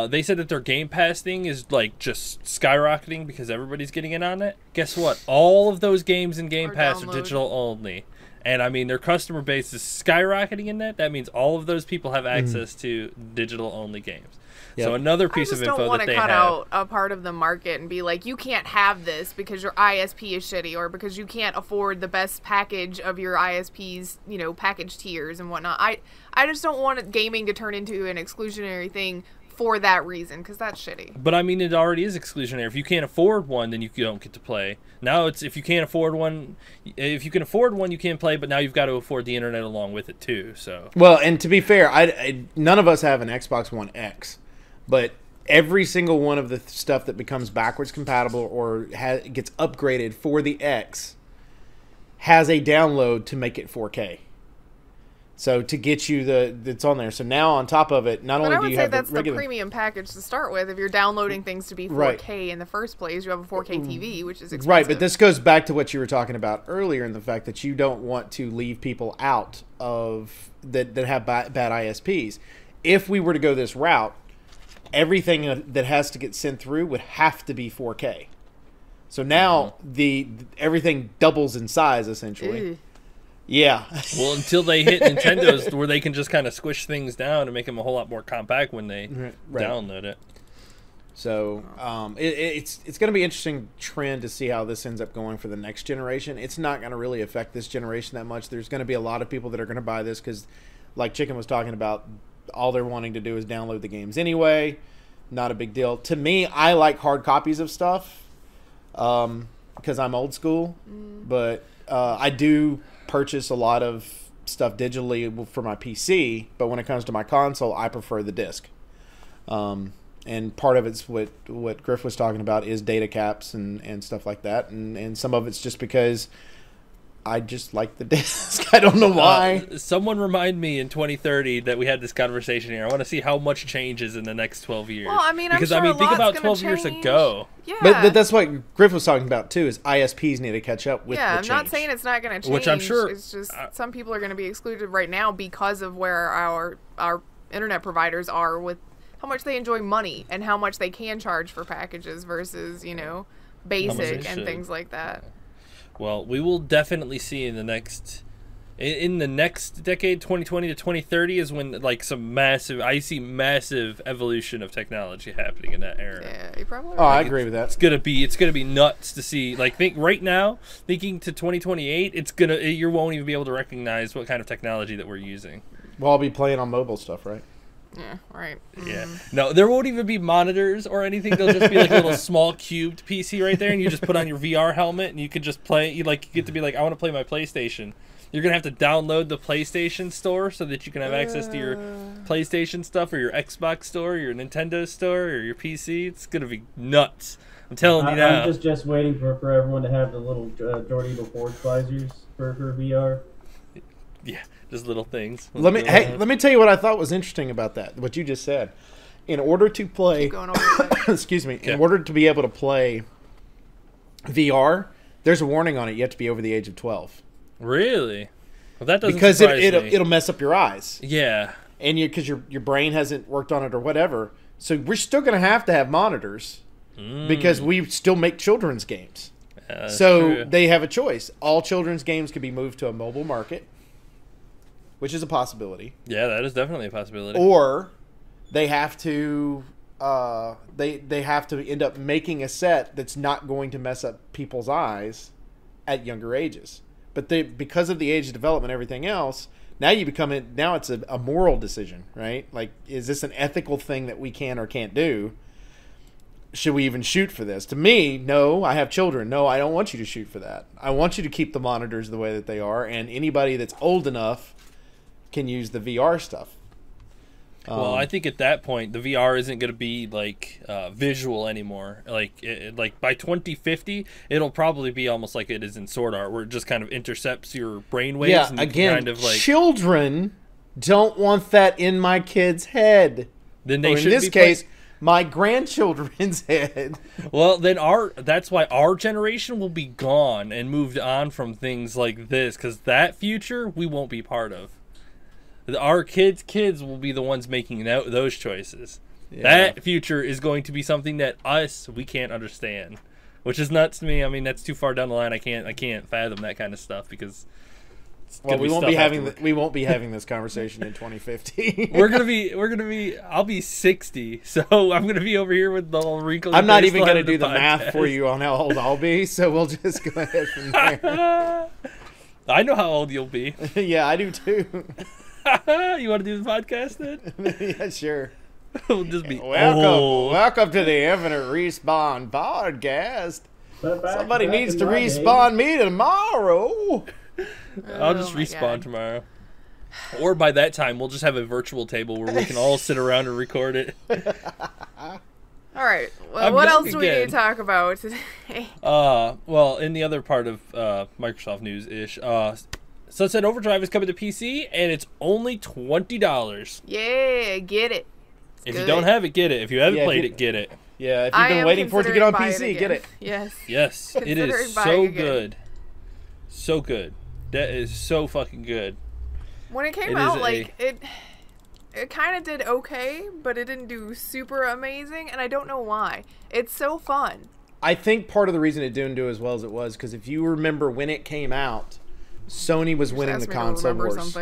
they said that their Game Pass thing is like just skyrocketing because everybody's getting in on it. Guess what? All of those games in Game Pass are digital only. And I mean, their customer base is skyrocketing in that. That means all of those people have access to digital only games. Yep. So another piece of info that they have. I just don't want to cut out a part of the market and be like, you can't have this because your ISP is shitty, or because you can't afford the best package of your ISP's, package tiers and whatnot. I just don't want gaming to turn into an exclusionary thing for that reason, because that's shitty. But I mean, it already is exclusionary. If you can't afford one, then you don't get to play. Now it's if you can't afford one, if you can afford one, you can play. But now you've got to afford the internet along with it too. So well, and to be fair, none of us have an Xbox One X, but every single one of the stuff that becomes backwards compatible or gets upgraded for the X has a download to make it 4K. So to get you it's on there. So now on top of it, not only do you have that's the premium package to start with. If you're downloading things to be 4K in the first place, you have a 4K TV, which is expensive. Right, but this goes back to what you were talking about earlier, in the fact that you don't want to leave people out of that have bad ISPs. If we were to go this route, everything that has to get sent through would have to be 4K. So now everything doubles in size essentially. Ew. Yeah. Well, until they hit Nintendo's where they can just kind of squish things down and make them a whole lot more compact when they download it. So it's going to be an interesting trend to see how this ends up going for the next generation. It's not going to really affect this generation that much. There's going to be a lot of people that are going to buy this because like Chicken was talking about, all they're wanting to do is download the games anyway. Not a big deal. To me, I like hard copies of stuff because I'm old school. But I do purchase a lot of stuff digitally for my PC. But when it comes to my console, I prefer the disc. And part of it's what Grif was talking about is data caps and stuff like that. And some of it's just because I just like the disc. I don't know why. Someone remind me in 2030 that we had this conversation here. I want to see how much changes in the next 12 years. Well, I mean, because I'm sure think about a 12 lot's years gonna change. ago. Yeah. But that's what Grif was talking about too. Is ISPs need to catch up with the I'm change. not saying it's not going to change. Which I'm sure- It's just some people are going to be excluded right now because of where our internet providers are with how much they enjoy money and how much they can charge for packages versus, basic and things like that. Well, we will definitely see in the next decade, 2020 to 2030, is when I see massive evolution of technology happening in that era. Yeah, you probably. Oh, I agree with that. It's gonna be nuts to see. Think right now, thinking to 2028, you won't even be able to recognize what kind of technology that we're using. We'll all be playing on mobile stuff, right? Yeah, right. Yeah. No, there won't even be monitors or anything. They'll just be like a little small cubed PC right there, and you just put on your VR helmet, and you can just play. You get to be like, I want to play my PlayStation. You're gonna have to download the PlayStation Store so that you can have access to your PlayStation stuff, or your Xbox Store, or your Nintendo Store, or your PC. It's gonna be nuts. I'm telling you now. I'm just waiting for everyone to have the little Jordan Eagle Forge visors for VR. Yeah, just little things. Let me tell you what I thought was interesting about that. What you just said. In order to play, Keep going over that. excuse me. In order to be able to play VR, there's a warning on it. You have to be over the age of 12. Really? Well, that doesn't Because surprise me. it'll mess up your eyes. Yeah. And because your brain hasn't worked on it or whatever. So we're still going to have monitors because we still make children's games. So true. they have a choice. All children's games can be moved to a mobile market, which is a possibility. Yeah, that is definitely a possibility. Or they have to they have to end up making a set that's not going to mess up people's eyes at younger ages. But because of the age of development and everything else, now it's a moral decision, right? Like, is this an ethical thing that we can or can't do? Should we even shoot for this? To me, no, I have children. No, I don't want you to shoot for that. I want you to keep the monitors the way that they are, and anybody that's old enough can use the VR stuff. Well, I think at that point, the VR isn't going to be visual anymore. By 2050, it'll probably be almost like it is in Sword Art, where it just kind of intercepts your brainwaves. Yeah, and you again, kind of children don't want that in my kid's head. Then they or should in this case, my grandchildren's head. Well, then that's why our generation will be gone and moved on from things like this, because that future we won't be part of. Our kids will be the ones making those choices. Yeah. That future is going to be something that we can't understand, which is nuts to me. I mean, that's too far down the line. I can't fathom that kind of stuff because. We won't be having this conversation in 2050. We're gonna be. I'll be 60, so I'm gonna be over here with the whole wrinkly. I'm not even gonna do the math for you on how old I'll be, so we'll just go ahead from there. I know how old you'll be. Yeah, I do too. You want to do the podcast then? Yeah, sure. We'll just be welcome to the Infinite Respawn podcast. Somebody needs to respawn me tomorrow. I'll just respawn tomorrow. Or by that time, we'll just have a virtual table where we can all sit around and record it. All right. Well, what else do we need to talk about today? Well, in the other part of Microsoft news-ish, Sunset Overdrive is coming to PC, and it's only $20. Yeah, get it. If you don't have it, get it. If you haven't played it, get it. Yeah, if you've been waiting for it to get on PC, get it. Yes. Yes, it is so good. So good. That is so fucking good. When it came out, it kind of did okay, but it didn't do super amazing, and I don't know why. It's so fun. I think part of the reason it didn't do as well as it was because if you remember when it came out, Sony was winning the console wars.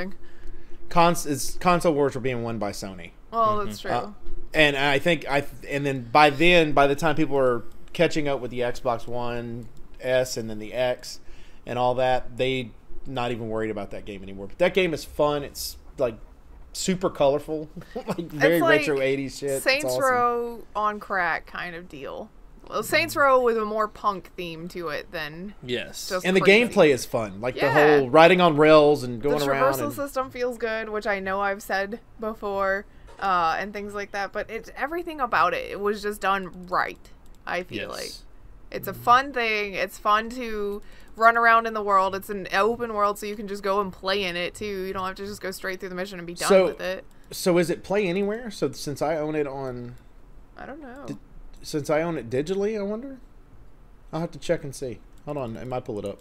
Console wars were being won by Sony. Well, that's true. And I think by the time people were catching up with the Xbox One S and then the X and all that, they not even worried about that game anymore. But that game is fun. It's like super colorful, like very like retro 80s shit. Saints it's awesome. Row on crack kind of deal. Well, Saints Row with a more punk theme to it than Yes. just And the crazy. gameplay is fun. Like the Yeah. whole riding on rails and The going around. traversal And, system feels good, which I know I've said before, and things like that. But it's everything about it. It was just done right. I feel like it's a fun thing. It's fun to run around in the world. It's an open world, so you can just go and play in it too. You don't have to just go straight through the mission and be done with it. So is it play anywhere? So since I own it I don't know. since I own it digitally, I wonder. I'll have to check and see. Hold on, I might pull it up.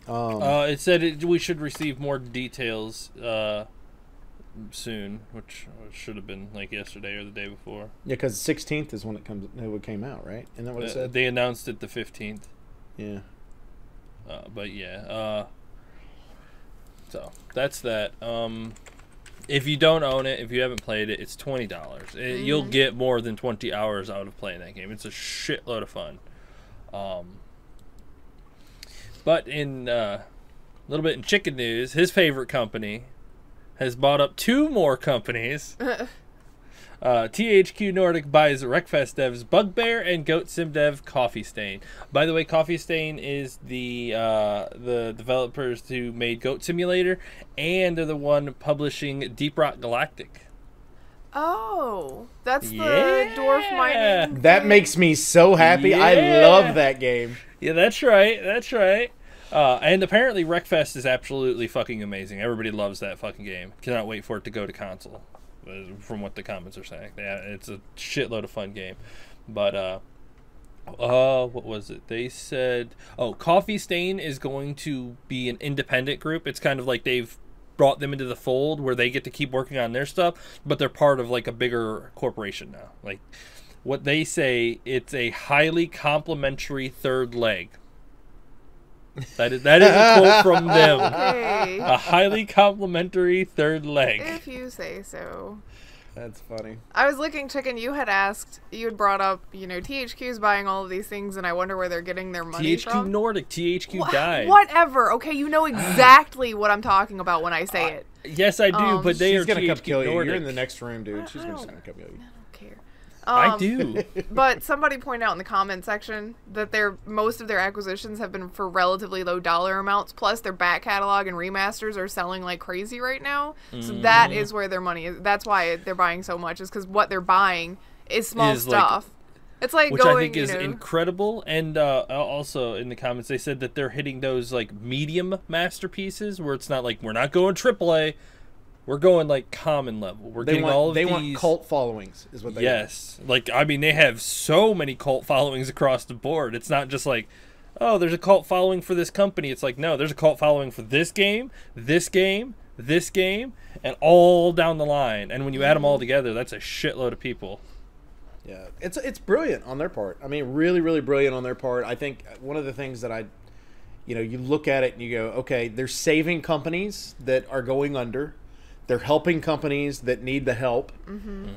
It said we should receive more details soon, which should have been like yesterday or the day before. Yeah, because 16th is when it came out, right? Isn't that what it said? They announced it the 15th. Yeah. But yeah. So that's that. If you don't own it, if you haven't played it, it's $20. You'll get more than 20 hours out of playing that game. It's a shitload of fun. But in a little bit in chicken news, his favorite company has bought up 2 more companies. THQ Nordic buys Wreckfest devs Bugbear and Goat Sim dev Coffee Stain. By the way, Coffee Stain is the developers who made Goat Simulator, and they're the one publishing Deep Rock Galactic. Oh, that's the dwarf mining. That thing? makes me so happy. Yeah. I love that game. Yeah, that's right. That's right. And apparently Wreckfest is absolutely fucking amazing. Everybody loves that fucking game. Cannot wait for it to go to console, from what the comments are saying. Yeah, it's a shitload of fun game. But, what was it? They said, Coffee Stain is going to be an independent group. It's kind of like they've brought them into the fold where they get to keep working on their stuff, but they're part of like a bigger corporation now. Like what they say, it's a highly complementary third leg. That is a quote from them. Okay. A highly complementary third leg. If you say so. That's funny. I was looking, Chicken, you had brought up, THQ's buying all of these things, and I wonder where they're getting their money THQ from. Nordic, THQ died. Whatever. Okay, you know exactly what I'm talking about when I say it. Yes, I do, but they She's are gonna come THQ kill you. Nordic. You're in the next room, dude. She's I just don't- gonna come kill you. I don't care. I do. But somebody pointed out in the comment section that most of their acquisitions have been for relatively low dollar amounts. Plus, their back catalog and remasters are selling like crazy right now. So that is where their money is. That's why they're buying so much. Is because what they're buying is small stuff. It's like which going, I think is incredible. And also in the comments, they said that they're hitting those like medium masterpieces where it's not like we're not going AAA. We're going like common level. We're getting all of these. They want cult followings, is what they want. Yes, like I mean, they have so many cult followings across the board. It's not just like, oh, there's a cult following for this company. It's like, no, there's a cult following for this game, this game, this game, and all down the line. And when you add them all together, that's a shitload of people. Yeah, it's brilliant on their part. I mean, really, really brilliant on their part. I think one of the things that you look at it and you go, okay, they're saving companies that are going under. They're helping companies that need the help.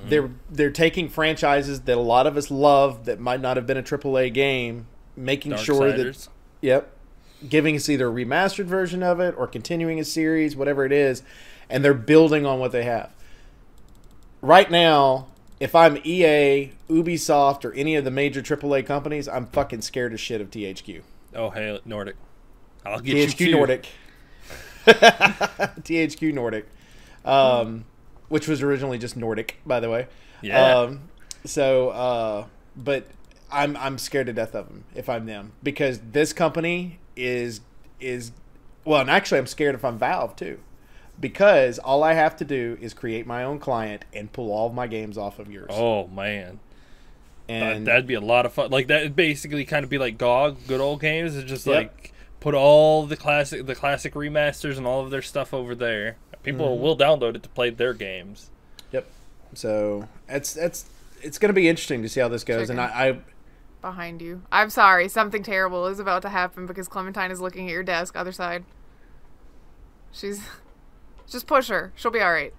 They're taking franchises that a lot of us love that might not have been a AAA game, making sure that giving us either a remastered version of it or continuing a series, whatever it is, and they're building on what they have. Right now, if I'm EA, Ubisoft, or any of the major AAA companies, I'm fucking scared as shit of THQ. Oh, hey, Nordic. I'll get THQ you too. Nordic. THQ Nordic. Which was originally just Nordic, by the way. Yeah. But I'm scared to death of them if I'm them, because this company is well, and actually I'm scared if I'm Valve too, because all I have to do is create my own client and pull all of my games off of yours. Oh man, and that'd be a lot of fun. Like that would basically kind of be like GOG, good old games. It's just like put all the classic remasters and all of their stuff over there. People will download it to play their games. Yep. So it's going to be interesting to see how this goes. Chicken. And I behind you. I'm sorry, something terrible is about to happen because Clementine is looking at your desk, other side. Just push her. She'll be all right.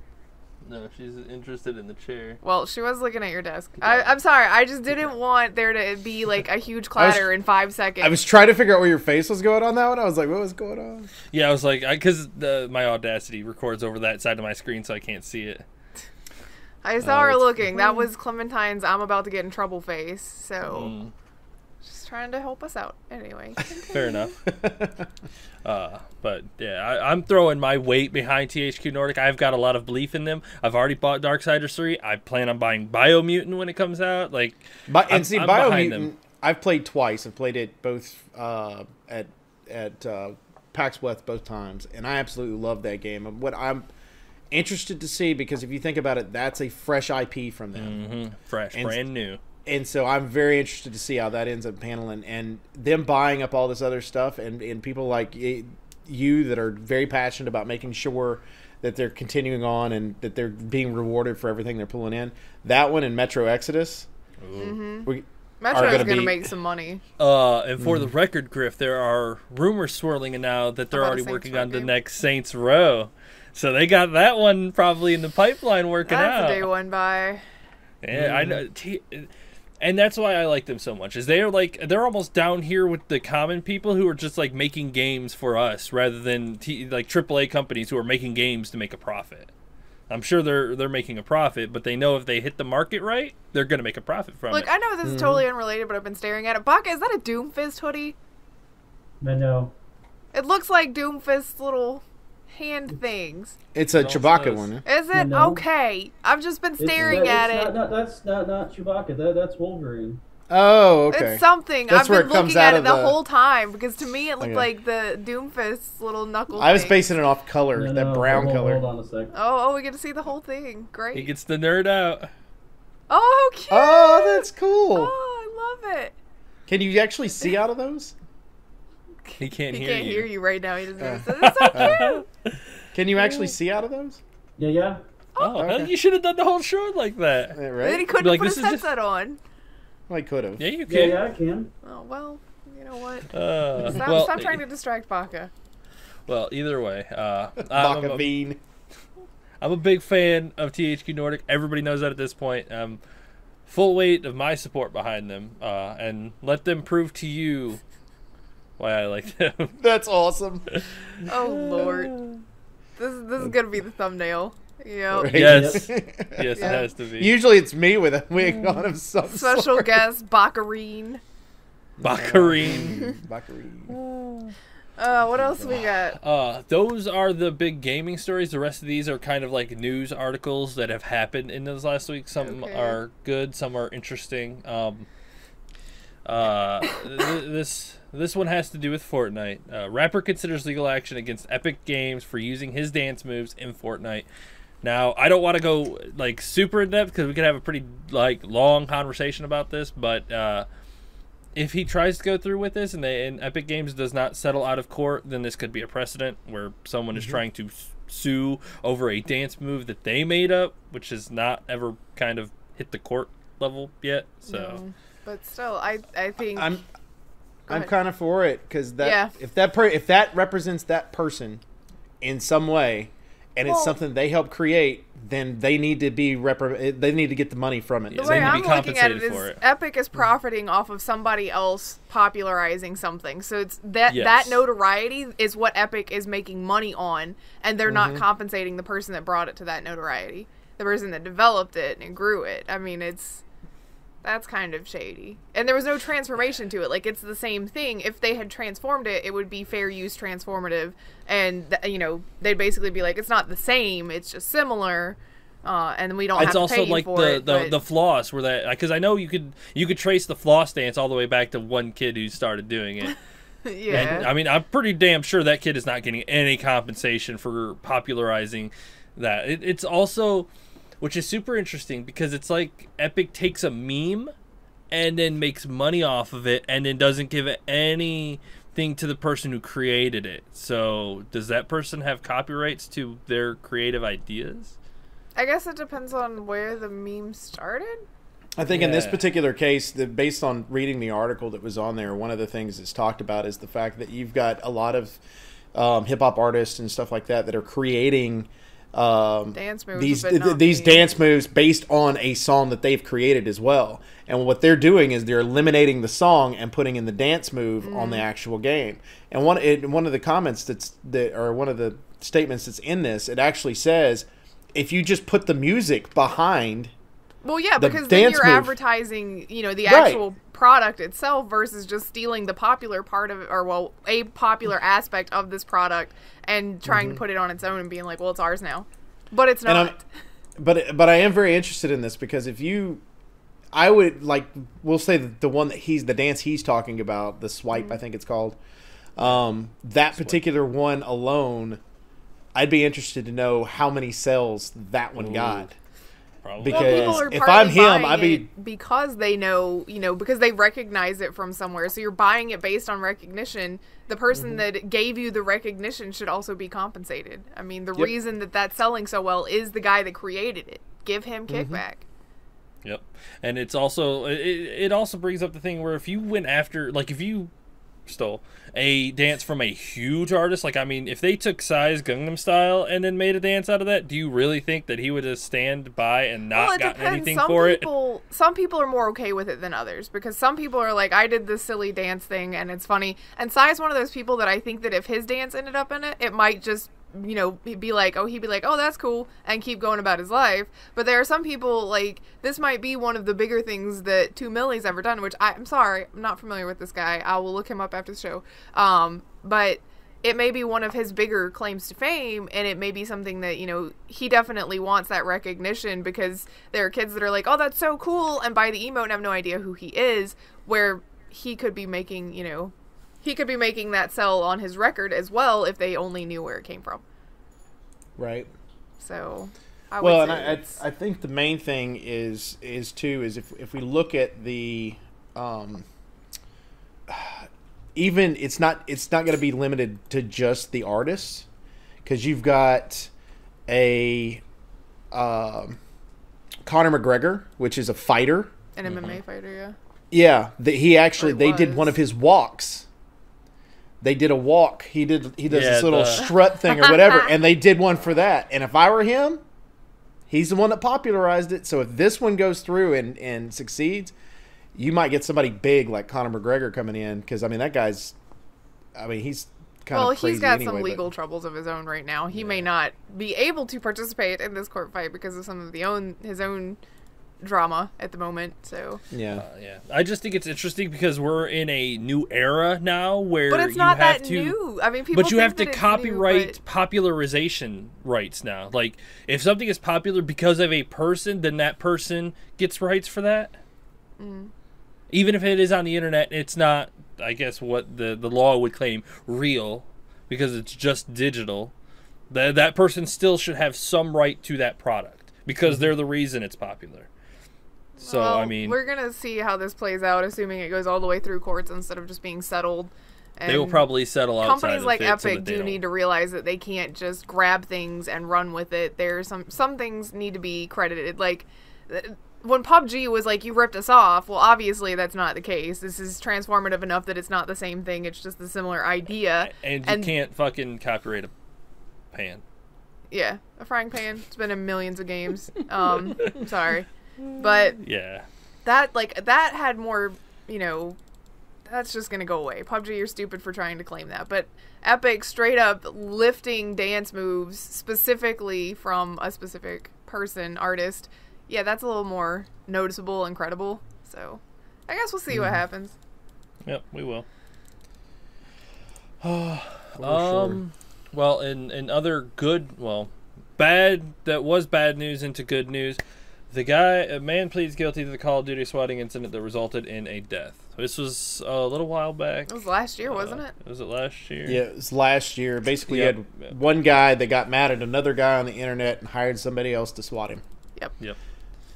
No, she's interested in the chair. Well, she was looking at your desk. I'm sorry. I just didn't want there to be like a huge clatter in 5 seconds. I was trying to figure out where your face was going on that one. I was like, what was going on? Yeah, I was like, because my Audacity records over that side of my screen, so I can't see it. I saw her looking. That was Clementine's I'm about to get in trouble face. So just trying to help us out. Anyway. Fair enough. But yeah, I'm throwing my weight behind THQ Nordic. I've got a lot of belief in them. I've already bought Darksiders 3. I plan on buying Biomutant when it comes out. Like, I'm Biomutant, I've played twice. I've played it both at PAX West both times, and I absolutely love that game. What I'm interested to see, because if you think about it, that's a fresh IP from them. Fresh, brand new. And so I'm very interested to see how that ends up paneling, and them buying up all this other stuff, and people like you that are very passionate about making sure that they're continuing on and that they're being rewarded for everything they're pulling in. That one and Metro Exodus. Metro is going to make some money. And for the record, Grif, there are rumors swirling now that they're already working on the next Saints Row. So they got that one probably in the pipeline working out. That's a day one by. Yeah, I know. And that's why I like them so much. Is they're almost down here with the common people who are just like making games for us, rather than like AAA companies who are making games to make a profit. I'm sure they're making a profit, but they know if they hit the market right, they're gonna make a profit from it. Look, I know this is totally unrelated, but I've been staring at it. Baka, is that a Doomfist hoodie? I know. It looks like Doomfist's little hand things. It's a Chewbacca one. Is it? No. Okay. I've just been staring at it. That's not Chewbacca. That's Wolverine. Oh, okay. It's something. That's I've where been it comes looking at out it of the the whole time, because to me it looked like the Doomfist's little knuckle I was thing. basing it off color, that brown color. Hold on a sec. Oh, we get to see the whole thing. Great. He gets the nerd out. Oh, cute. Oh, that's cool. Oh, I love it. Can you actually see out of those? He can't He hear can't you. hear you right now. He doesn't. It's so cute. Can you actually see out of those? Yeah. Oh, okay. you should have done the whole show like that. Yeah, Then he right? couldn't Like, put this his is just- headset on. Well, I could have. Yeah, you can. Yeah, I can. Oh, well, you know what? Well, Stop trying to distract Baka. Well, either way, Baka Bean. I'm a big fan of THQ Nordic. Everybody knows that at this point. Full weight of my support behind them, and let them prove to you why I like them. That's awesome. Oh, Lord. This is going to be the thumbnail. Yep. Right. Yes, yes, it has to be. Usually it's me with a wig on of some Special sort. guest, Bakareen. Baccarine. Baccarine. What else we got? Those are the big gaming stories. The rest of these are kind of like news articles that have happened in those last week. Some are good, some are interesting. This one has to do with Fortnite. Rapper considers legal action against Epic Games for using his dance moves in Fortnite. Now, I don't want to go like super in depth because we could have a pretty like long conversation about this, but if he tries to go through with this and Epic Games does not settle out of court, then this could be a precedent where someone is trying to sue over a dance move that they made up, which has not ever kind of hit the court level yet. So, No. But still, I think I'm kind of for it, because that if if that represents that person in some way, and it's something they help create, then they need to be they need to get the money from it. the they way need to I'm be looking at it compensated is for it. Epic is profiting off of somebody else popularizing something. So it's that Yes. notoriety is what Epic is making money on, and they're not compensating the person that brought it to that notoriety, the person that developed it and grew it. I mean, that's kind of shady. And there was no transformation to it. Like, it's the same thing. If they had transformed it, it would be fair use transformative. And, they'd basically be like, it's not the same, it's just similar. And we don't have to pay you for it. It's also like the floss, where that, because I know you could trace the floss dance all the way back to one kid who started doing it. Yeah. And, I mean, I'm pretty damn sure that kid is not getting any compensation for popularizing that. It's also, which is super interesting, because it's like Epic takes a meme and then makes money off of it and then doesn't give it anything to the person who created it. So does that person have copyrights to their creative ideas? I guess it depends on where the meme started. I think in this particular case, based on reading the article that was on there, one of the things that's talked about is the fact that you've got a lot of hip-hop artists and stuff like that that are creating Dance moves, these but not these games. dance moves based on a song that they've created as well. And what they're doing is they're eliminating the song and putting in the dance move on the actual game. And one of the comments one of the statements that's in this, it actually says, if you just put the music behind. Well, yeah, the because then dance you're move. advertising, the Right. actual product itself versus just stealing the popular part of it, or a popular aspect of this product and trying to put it on its own and being like, well, it's ours now, but it's not. But I am very interested in this because I would like, we'll say that the one that the dance he's talking about, the swipe, I think it's called, that particular one alone, I'd be interested to know how many sales that one got. Probably. Because people are if partly I'm him, buying I'd be it because they know, because they recognize it from somewhere. So you're buying it based on recognition. The person that gave you the recognition should also be compensated. I mean, the reason that that's selling so well is the guy that created it. Give him kickback. Yep. And it's also it also brings up the thing where if you went after, like, if you stole a dance from a huge artist, like, I mean, if they took Psy's Gangnam Style and then made a dance out of that, do you really think that he would just stand by and not got anything for it? Some people are more okay with it than others, because some people are like, I did this silly dance thing and it's funny. And Psy's one of those people that I think that if his dance ended up in it, it might just he'd be like, oh, that's cool, and keep going about his life. But there are some people, like, this might be one of the bigger things that 2 Millie's ever done, which I'm sorry, I'm not familiar with this guy. I will look him up after the show. But it may be one of his bigger claims to fame, and it may be something that, he definitely wants that recognition, because there are kids that are like, oh, that's so cool, and buy the emote and have no idea who he is, where he could be making, he could be making that sell on his record as well if they only knew where it came from. right. So, I think the main thing is if we look at the even it's not going to be limited to just the artists, because you've got a Conor McGregor, which is a fighter, an MMA fighter, yeah. Yeah, they did one of his walks. They did a walk. He does this little strut thing or whatever, and they did one for that. And if I were him, he's the one that popularized it. So if this one goes through and succeeds, you might get somebody big like Conor McGregor coming in, because that guy's, he's kind of crazy. He's got anyway, some legal troubles of his own right now. He may not be able to participate in this court fight because of some of his own drama at the moment. So yeah. I just think it's interesting because we're in a new era now where but it's not you have that to, new. I mean, people but you have to think that it's copyright new, but popularization rights now. Like, if something is popular because of a person, then that person gets rights for that. Even if it is on the internet, it's not, I guess, what the law would claim real, because it's just digital. That person still should have some right to that product because they're the reason it's popular. So, well, we're going to see how this plays out, assuming it goes all the way through courts instead of just being settled. And they will probably settle outside companies like of it Epic so that do need to realize that they can't just grab things and run with it. There's some things need to be credited. Like, when PUBG was like, you ripped us off, well, obviously that's not the case. This is transformative enough that it's not the same thing. It's just a similar idea. And you can't fucking copyright a pan. Yeah, a frying pan. It's been in millions of games. Sorry. But yeah, that had more, that's just gonna go away. PUBG, you're stupid for trying to claim that. But Epic straight up lifting dance moves specifically from a specific person, artist. Yeah, that's a little more noticeable and credible. So I guess we'll see what happens. Yep, we will. Sure. Well, in other bad news into good news. A man pleads guilty to the Call of Duty swatting incident that resulted in a death. This was a little while back. It was last year, wasn't it? Was it last year? Yeah, it was last year. Basically, you had one guy that got mad at another guy on the internet and hired somebody else to swat him. Yep.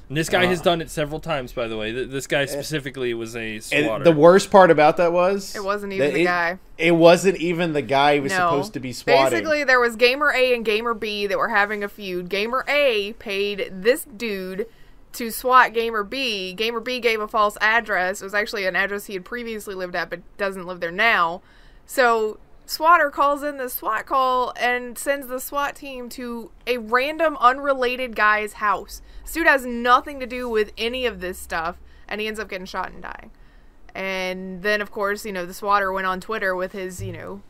And this guy has done it several times, by the way. This guy specifically was a swatter. And the worst part about that was it wasn't even the guy. It wasn't even the guy he was supposed to be swatting. Basically, there was Gamer A and Gamer B that were having a feud. Gamer A paid this dude to swat Gamer B. Gamer B gave a false address. It was actually an address he had previously lived at but doesn't live there now. So Swatter calls in the SWAT call and sends the SWAT team to a random unrelated guy's house. This dude has nothing to do with any of this stuff, and he ends up getting shot and dying. And then, of course, you know, the swatter went on Twitter with his, you know,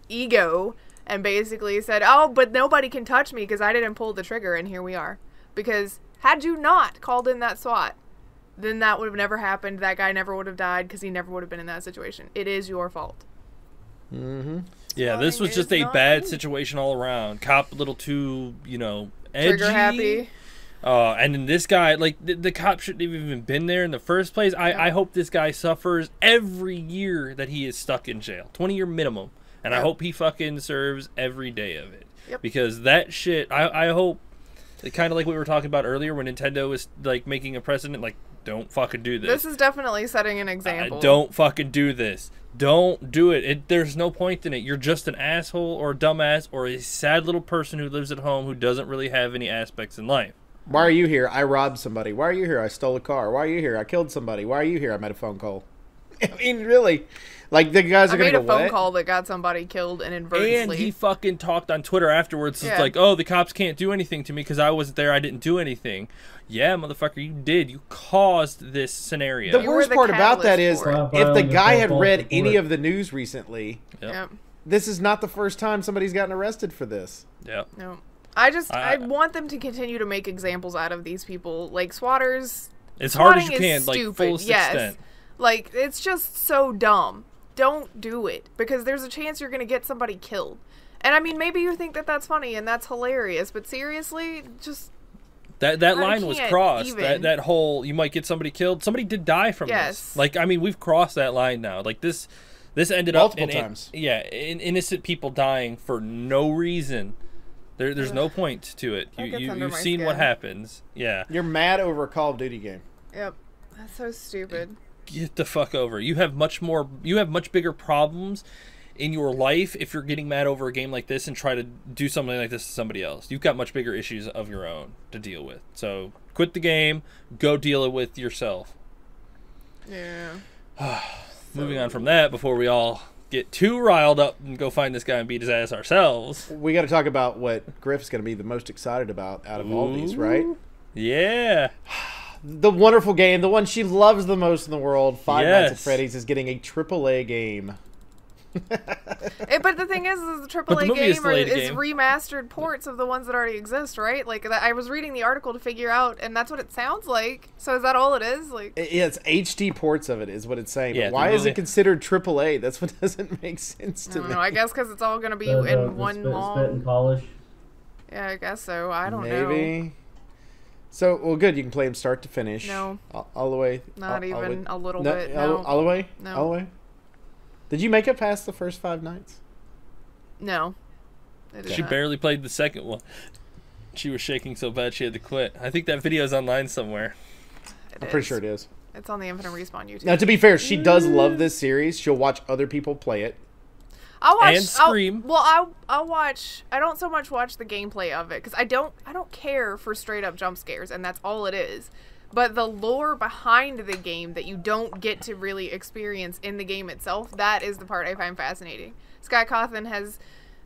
ego and basically said, oh, but nobody can touch me because I didn't pull the trigger, and here we are. Because had you not called in that SWAT, then that would have never happened. That guy never would have died because he never would have been in that situation. It is your fault. Mm-hmm. Yeah, this was just a bad situation all around. Cop a little too, you know, edgy. Trigger happy. And then this guy, like, the cop shouldn't have even been there in the first place. I hope this guy suffers every year that he is stuck in jail. 20-year minimum. And I hope he fucking serves every day of it. Yep. Because that shit, I hope, kind of like we were talking about earlier when Nintendo was, like, making a precedent, like, don't fucking do this. This is definitely setting an example. Don't fucking do this. Don't do it. There's no point in it. You're just an asshole or a dumbass or a sad little person who lives at home who doesn't really have any aspects in life. Why are you here? I robbed somebody. Why are you here? I stole a car. Why are you here? I killed somebody. Why are you here? I made a phone call. I mean, really? Like, the guys are going to go, I made a phone call that got somebody killed inadvertently. And he fucking talked on Twitter afterwards. Yeah. It's like, oh, the cops can't do anything to me because I wasn't there. I didn't do anything. Yeah, motherfucker, you did. You caused this scenario. The worst part about that is, if the guy had read any of the news recently, this is not the first time somebody's gotten arrested for this. Yeah. No. I want them to continue to make examples out of these people. Like, swatters. As hard as you can, stupid. like, fullest extent. Like, it's just so dumb. Don't do it. Because there's a chance you're going to get somebody killed. And, I mean, maybe you think that that's funny and that's hilarious. But seriously, just... That line was crossed. That whole, you might get somebody killed. Somebody did die from this. Like, I mean, we've crossed that line now. Like, this ended multiple up... Multiple times. In innocent people dying for no reason. There's no point to it. You've seen what happens. Yeah. You're mad over a Call of Duty game. Yep. That's so stupid. Get the fuck over. You have much bigger problems in your life if you're getting mad over a game like this and try to do something like this to somebody else. You've got much bigger issues of your own to deal with. So quit the game. Go deal it with yourself. Yeah. Moving on from that, before we all get too riled up and go find this guy and beat his ass ourselves. We got to talk about what Grif's going to be the most excited about out of all these, right? Yeah. The wonderful game, the one she loves the most in the world, Five Nights at Freddy's, is getting a AAA game. But the thing is the AAA game is remastered ports of the ones that already exist, right? Like, I was reading the article to figure out, and that's what it sounds like. So is that all it is? Like, yeah, it's HD ports of it, is what it's saying. Yeah, but why is it considered AAA? That's what doesn't make sense to me. I guess because it's all going to be in one long... Spit and polish. Yeah, I guess so. I don't know. Maybe. So, well, good. You can play them start to finish. No. All the way. Not even a little bit. No. All the way? No. All the way? Did you make it past the first 5 nights? No. She barely played the second one. She was shaking so bad she had to quit. I think that video is online somewhere. I'm pretty sure it is. It's on the Infinite Respawn YouTube. Now, to be fair, she does love this series. She'll watch other people play it. I'll watch and Scream. I'll watch. I don't so much watch the gameplay of it because I don't care for straight up jump scares, and that's all it is. But the lore behind the game that you don't get to really experience in the game itself, that is the part I find fascinating. Scott Cawthon has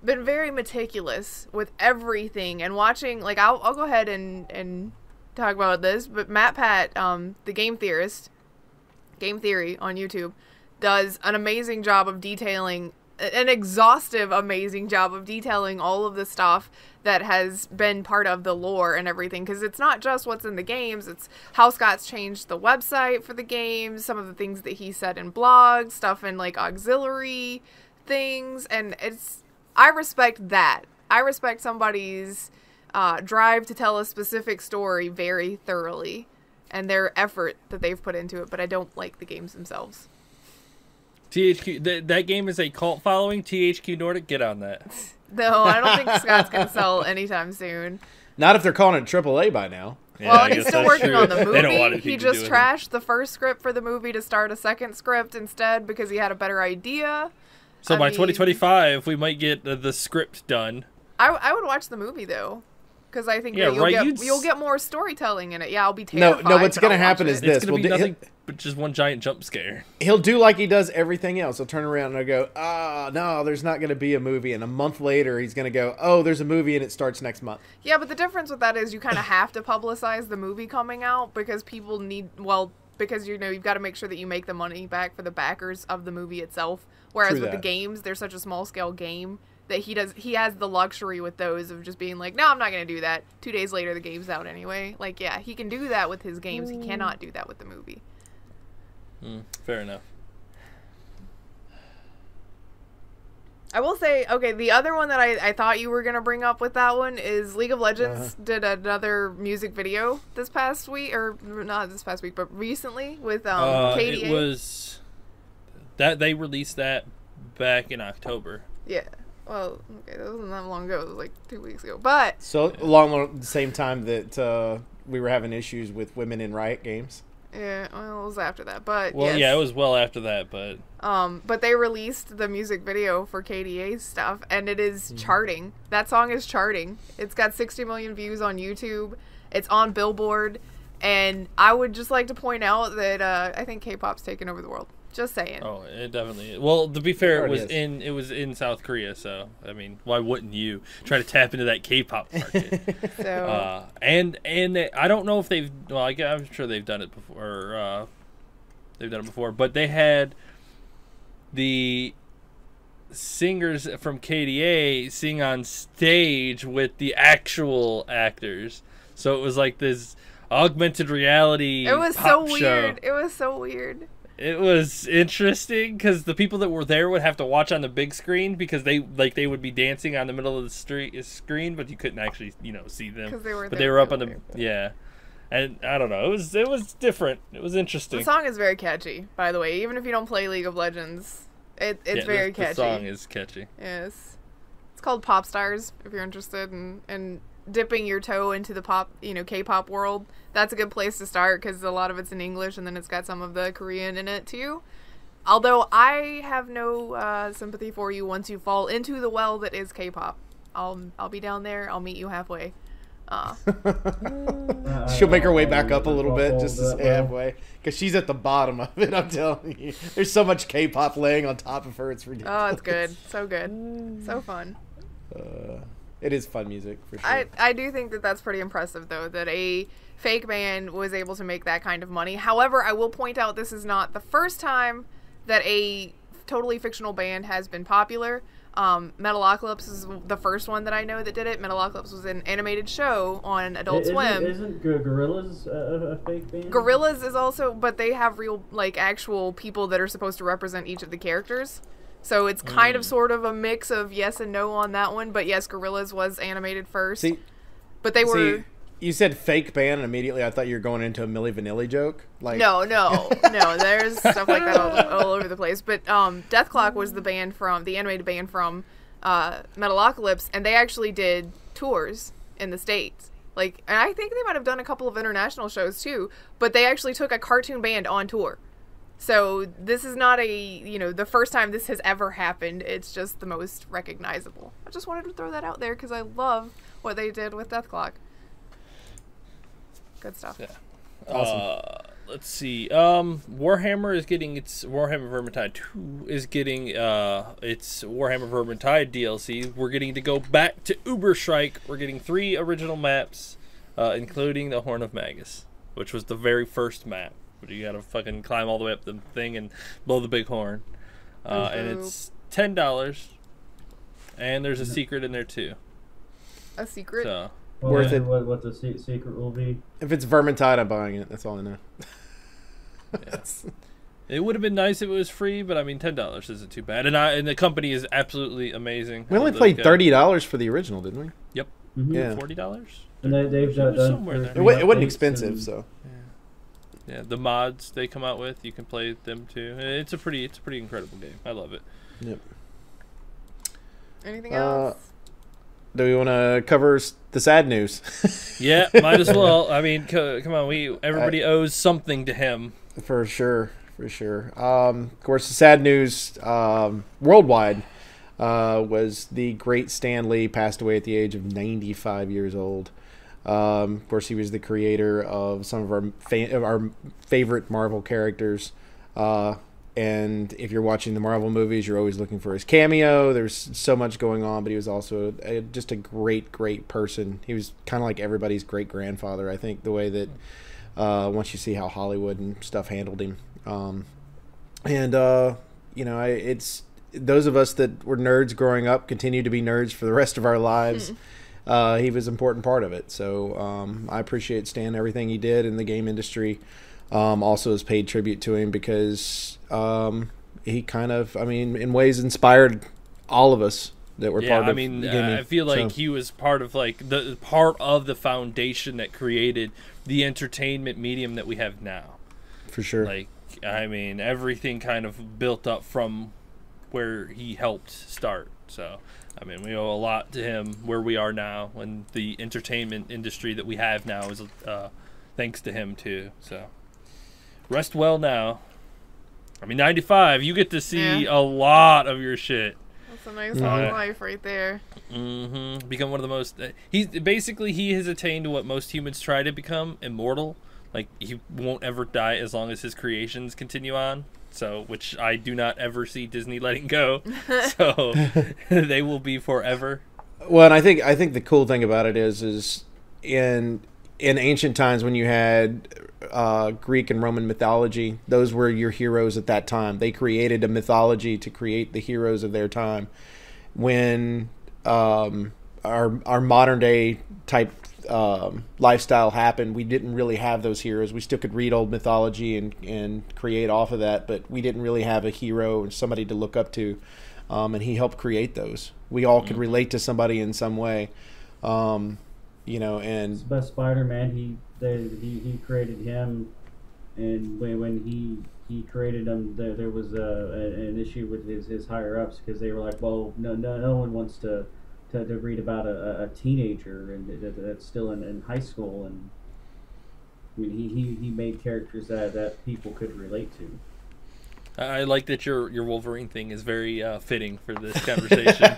been very meticulous with everything, and watching, like, I'll go ahead and talk about this, but Matt Pat, the game theorist, Game Theory on YouTube, does an amazing job of detailing, an exhaustive, amazing job of detailing all of the stuff that has been part of the lore and everything, because it's not just what's in the games, it's how Scott's changed the website for the games, some of the things that he said in blogs, stuff in, like, auxiliary things, and I respect that. I respect somebody's drive to tell a specific story very thoroughly, and their effort that they've put into it, but I don't like the games themselves. THQ, that game is a cult following. THQ Nordic, get on that. No, I don't think Scott's going to sell anytime soon. Not if they're calling it AAA by now. Yeah, well, he's still working on the movie. He just trashed the first script for the movie to start a second script instead because he had a better idea. So by 2025, we might get the script done. I would watch the movie, though. Because I think that you'll get more storytelling in it. Yeah, I'll be terrified. No, what's going to happen is this. but just one giant jump scare. He'll do like he does everything else. He'll turn around and he'll go, no, there's not going to be a movie. And a month later, he's going to go, oh, there's a movie and it starts next month. Yeah, but the difference with that is you kind of have to publicize the movie coming out because people need, because, you know, you've got to make sure that you make the money back for the backers of the movie itself. Whereas True with the that. games, they're such a small scale game that he has the luxury with those of just being like, no, I'm not going to do that. 2 days later, the game's out anyway. Like, yeah, he can do that with his games. He cannot do that with the movie. Fair enough. I will say, okay, the other one that I thought you were going to bring up with that one is League of Legends did another music video this past week, or not this past week, but recently with KDA. It was that they released that back in October. Yeah. Well, okay, that wasn't that long ago. It was like 2 weeks ago. But So along the same time that we were having issues with women in Riot games. yeah, well, it was after that. But Well, yes. yeah, it was well after that, but But they released the music video for KDA's stuff, and it is charting. That song is charting. It's got 60 million views on YouTube. It's on Billboard, and I would just like to point out that I think K-pop's taken over the world. Just saying. oh, it definitely is. Well, to be fair, Sure it it was in South Korea, so I mean, why wouldn't you try to tap into that K-pop market? So And I don't know if they've. Well, I'm sure they've done it before. They've done it before, but they had the singers from KDA sing on stage with the actual actors. So it was like this augmented reality. it was pop so show. weird. It was so weird. It was interesting because the people that were there would have to watch on the big screen because they would be dancing on the middle of the screen, but you couldn't actually see them. 'Cause they weren't But there they were up on physically. the and I don't know. It was different. It was interesting. The song is very catchy, by the way. Even if you don't play League of Legends, it's very catchy. The song is catchy. Yes. It's called Pop Stars, if you're interested in dipping your toe into the pop, K-pop world. That's a good place to start because a lot of it's in English and then it's got some of the Korean in it too. Although I have no sympathy for you once you fall into the well that is K-pop. I'll be down there. I'll meet you halfway. She'll make her way back up a little bit just to stay halfway. Because she's at the bottom of it, I'm telling you. There's so much K-pop laying on top of her, it's ridiculous. Oh, it's good. So good. So fun. It is fun music, for sure. I do think that that's pretty impressive, though, that a fake band was able to make that kind of money. However, I will point out this is not the first time that a totally fictional band has been popular. Metalocalypse is the first one that I know that did it. Metalocalypse was an animated show on Adult Swim. Isn't Gorillaz a fake band? Gorillaz is also, but they have real, actual people that are supposed to represent each of the characters. So it's kind of sort of a mix of yes and no on that one. But yes, Gorillaz was animated first. But they were... You said fake band, and immediately I thought you were going into a Milli Vanilli joke. No. There's stuff like that all over the place. But Death Clock was the animated band from Metalocalypse, and they actually did tours in the States. And I think they might have done a couple of international shows too. But they actually took a cartoon band on tour. So this is not the first time this has ever happened. It's just the most recognizable. I just wanted to throw that out there because I love what they did with Death Clock. Good stuff. Yeah. Awesome. Let's see. Warhammer is getting its Warhammer Vermintide 2 is getting its Warhammer Vermintide DLC. We're getting to go back to Uberstrike. We're getting 3 original maps, including the Horn of Magus, which was the very first map. But you gotta fucking climb all the way up the thing and blow the big horn. And it's $10. And there's a secret in there too. A secret? So Worth it. What the secret will be? If it's Vermintide, I'm buying it. That's all I know. it would have been nice if it was free, but I mean $10 isn't too bad. And the company is absolutely amazing. We only paid $30 for the original, didn't we? Yep. Mm-hmm. Yeah. $40. And they've done somewhere there. It wasn't expensive, so. Yeah, the mods they come out with, you can play them too. It's a pretty incredible game. I love it. Yep. Anything else? Do we want to cover the sad news? Yeah, might as well. I mean, come on, everybody owes something to him. For sure. Of course, the sad news worldwide was the great Stan Lee passed away at the age of 95 years old. Of course, he was the creator of some of our favorite Marvel characters. And if you're watching the Marvel movies, you're always looking for his cameo. There's so much going on, but he was also just a great, great person. He was kind of like everybody's great-grandfather, I think, the way that once you see how Hollywood and stuff handled him. It's those of us that were nerds growing up continue to be nerds for the rest of our lives. He was an important part of it. So I appreciate Stan, everything he did in the game industry. Also has paid tribute to him because he kind of, in ways inspired all of us that were part of gaming. I feel like he was part of the foundation that created the entertainment medium that we have now. For sure. Everything kind of built up from where he helped start. So, we owe a lot to him where we are now, and the entertainment industry that we have now is thanks to him too. So, rest well now. 95, you get to see a lot of your shit. That's a nice long life right there. Become one of the most... he has attained to what most humans try to become, immortal. He won't ever die as long as his creations continue on. So, which I do not ever see Disney letting go. So, they will be forever. Well, and I think the cool thing about it is in ancient times when you had Greek and Roman mythology, those were your heroes at that time. They created a mythology to create the heroes of their time. When our modern day type lifestyle happened, we didn't really have those heroes. We still could read old mythology and create off of that, but we didn't really have a hero and somebody to look up to. And he helped create those. We all could relate to somebody in some way. And but Spider-Man, he created him, and when he created him, there was an issue with his higher ups because they were like, well, no one wants to read about a teenager and that's still in high school, and he made characters that people could relate to. I like that your Wolverine thing is very fitting for this conversation.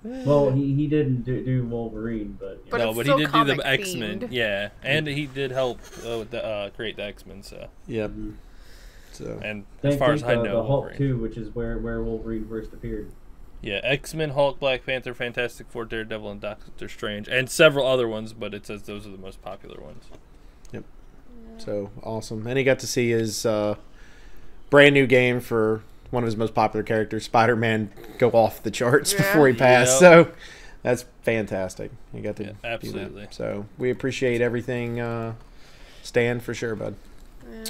Well, he didn't do Wolverine, but he did do the X-Men. Yeah, and he did help create the X-Men. So yep. So and as far as I know, the Hulk too, which is where Wolverine first appeared. Yeah, X-Men, Hulk, Black Panther, Fantastic Four, Daredevil, and Doctor Strange, and several other ones, but it says those are the most popular ones. Yep. So awesome, and he got to see his brand new game for one of his most popular characters, Spider-Man, go off the charts before he passed. Yep. So that's fantastic. You got to absolutely do that. So we appreciate everything, Stan, for sure, bud. Yep.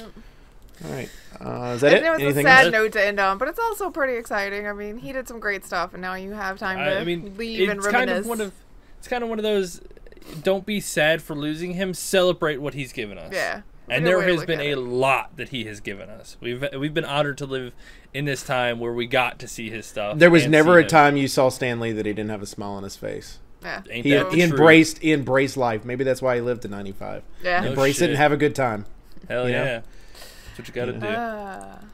All right. Is that it? It was Anything a sad else? note to end on, but it's also pretty exciting. He did some great stuff, and now you have time to leave and reminisce. It's kind of one of those, don't be sad for losing him, celebrate what he's given us. Yeah. And there has been a lot that he has given us. We've been honored to live in this time where we got to see his stuff. There was never a time you saw Stan Lee that he didn't have a smile on his face. Yeah. He embraced life. Maybe that's why he lived to 95. Yeah. Embrace it and have a good time. Hell yeah. That's what you got to do.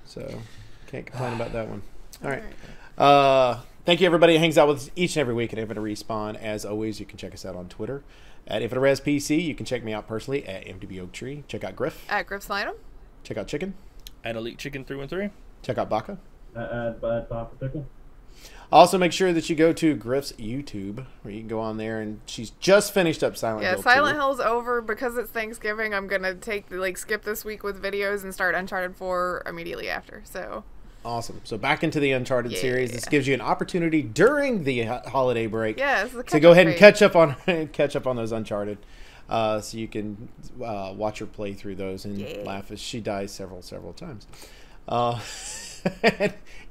So, can't complain about that one. All right. Thank you, everybody who hangs out with us each and every week at Infinite Respawn. As always, you can check us out on Twitter at InfiniteResPC. You can check me out personally at MDB Oak Tree. Check out Grif. At Grif Slynum. Check out Chicken. At Elite Chicken 313. Check out Baka. At Baka Pickle. Also, make sure that you go to Grif's YouTube, where you can go on there, and she's just finished up Silent Hill 2. Yeah, Silent Hill's over. Because it's Thanksgiving, I'm going to skip this week with videos and start Uncharted 4 immediately after. So awesome. So back into the Uncharted series. This gives you an opportunity during the holiday break to go ahead and catch up on those Uncharted. So you can watch her play through those and laugh as she dies several times.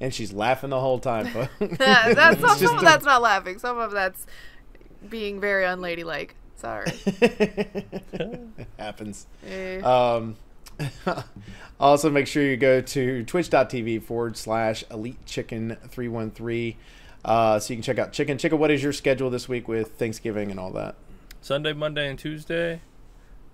And she's laughing the whole time. Some of that's not laughing. Some of that's being very unladylike. Sorry. It happens. Also, make sure you go to twitch.tv/EliteChicken313 so you can check out Chicken. Chicken, what is your schedule this week with Thanksgiving and all that? Sunday, Monday, and Tuesday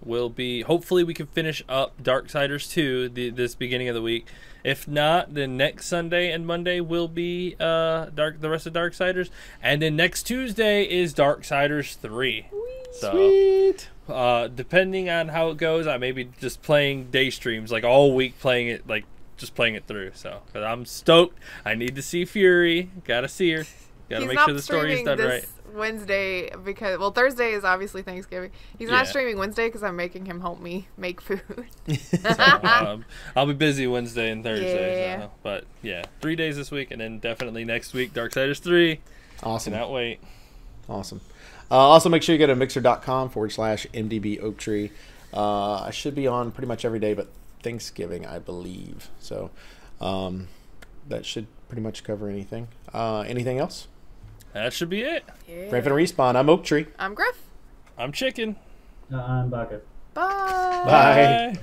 will be... Hopefully, we can finish up Darksiders 2 this beginning of the week. If not, then next Sunday and Monday will be the rest of Darksiders. And then next Tuesday is Darksiders 3. So, Sweet. depending on how it goes, I may be just playing day streams, like all week playing it, like just playing it through. So, because I'm stoked. I need to see Fury. Gotta see her. Gotta make sure the story is done right. Wednesday because Thursday is obviously Thanksgiving. He's not streaming Wednesday because I'm making him help me make food. So, I'll be busy Wednesday and Thursday. Yeah. So, but yeah, 3 days this week, and then definitely next week, Darksiders 3. Awesome. Cannot wait. Awesome. Also, make sure you go to mixer.com/MDB Oaktree. I should be on pretty much every day but Thanksgiving, I believe. So that should pretty much cover anything. Anything else? That should be it. Yeah. Grif and Respawn. I'm Oaktree. I'm Grif. I'm Chicken. I'm Baka. Bye. Bye.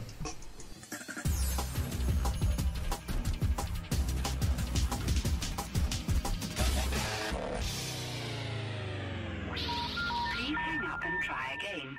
Please hang up and try again.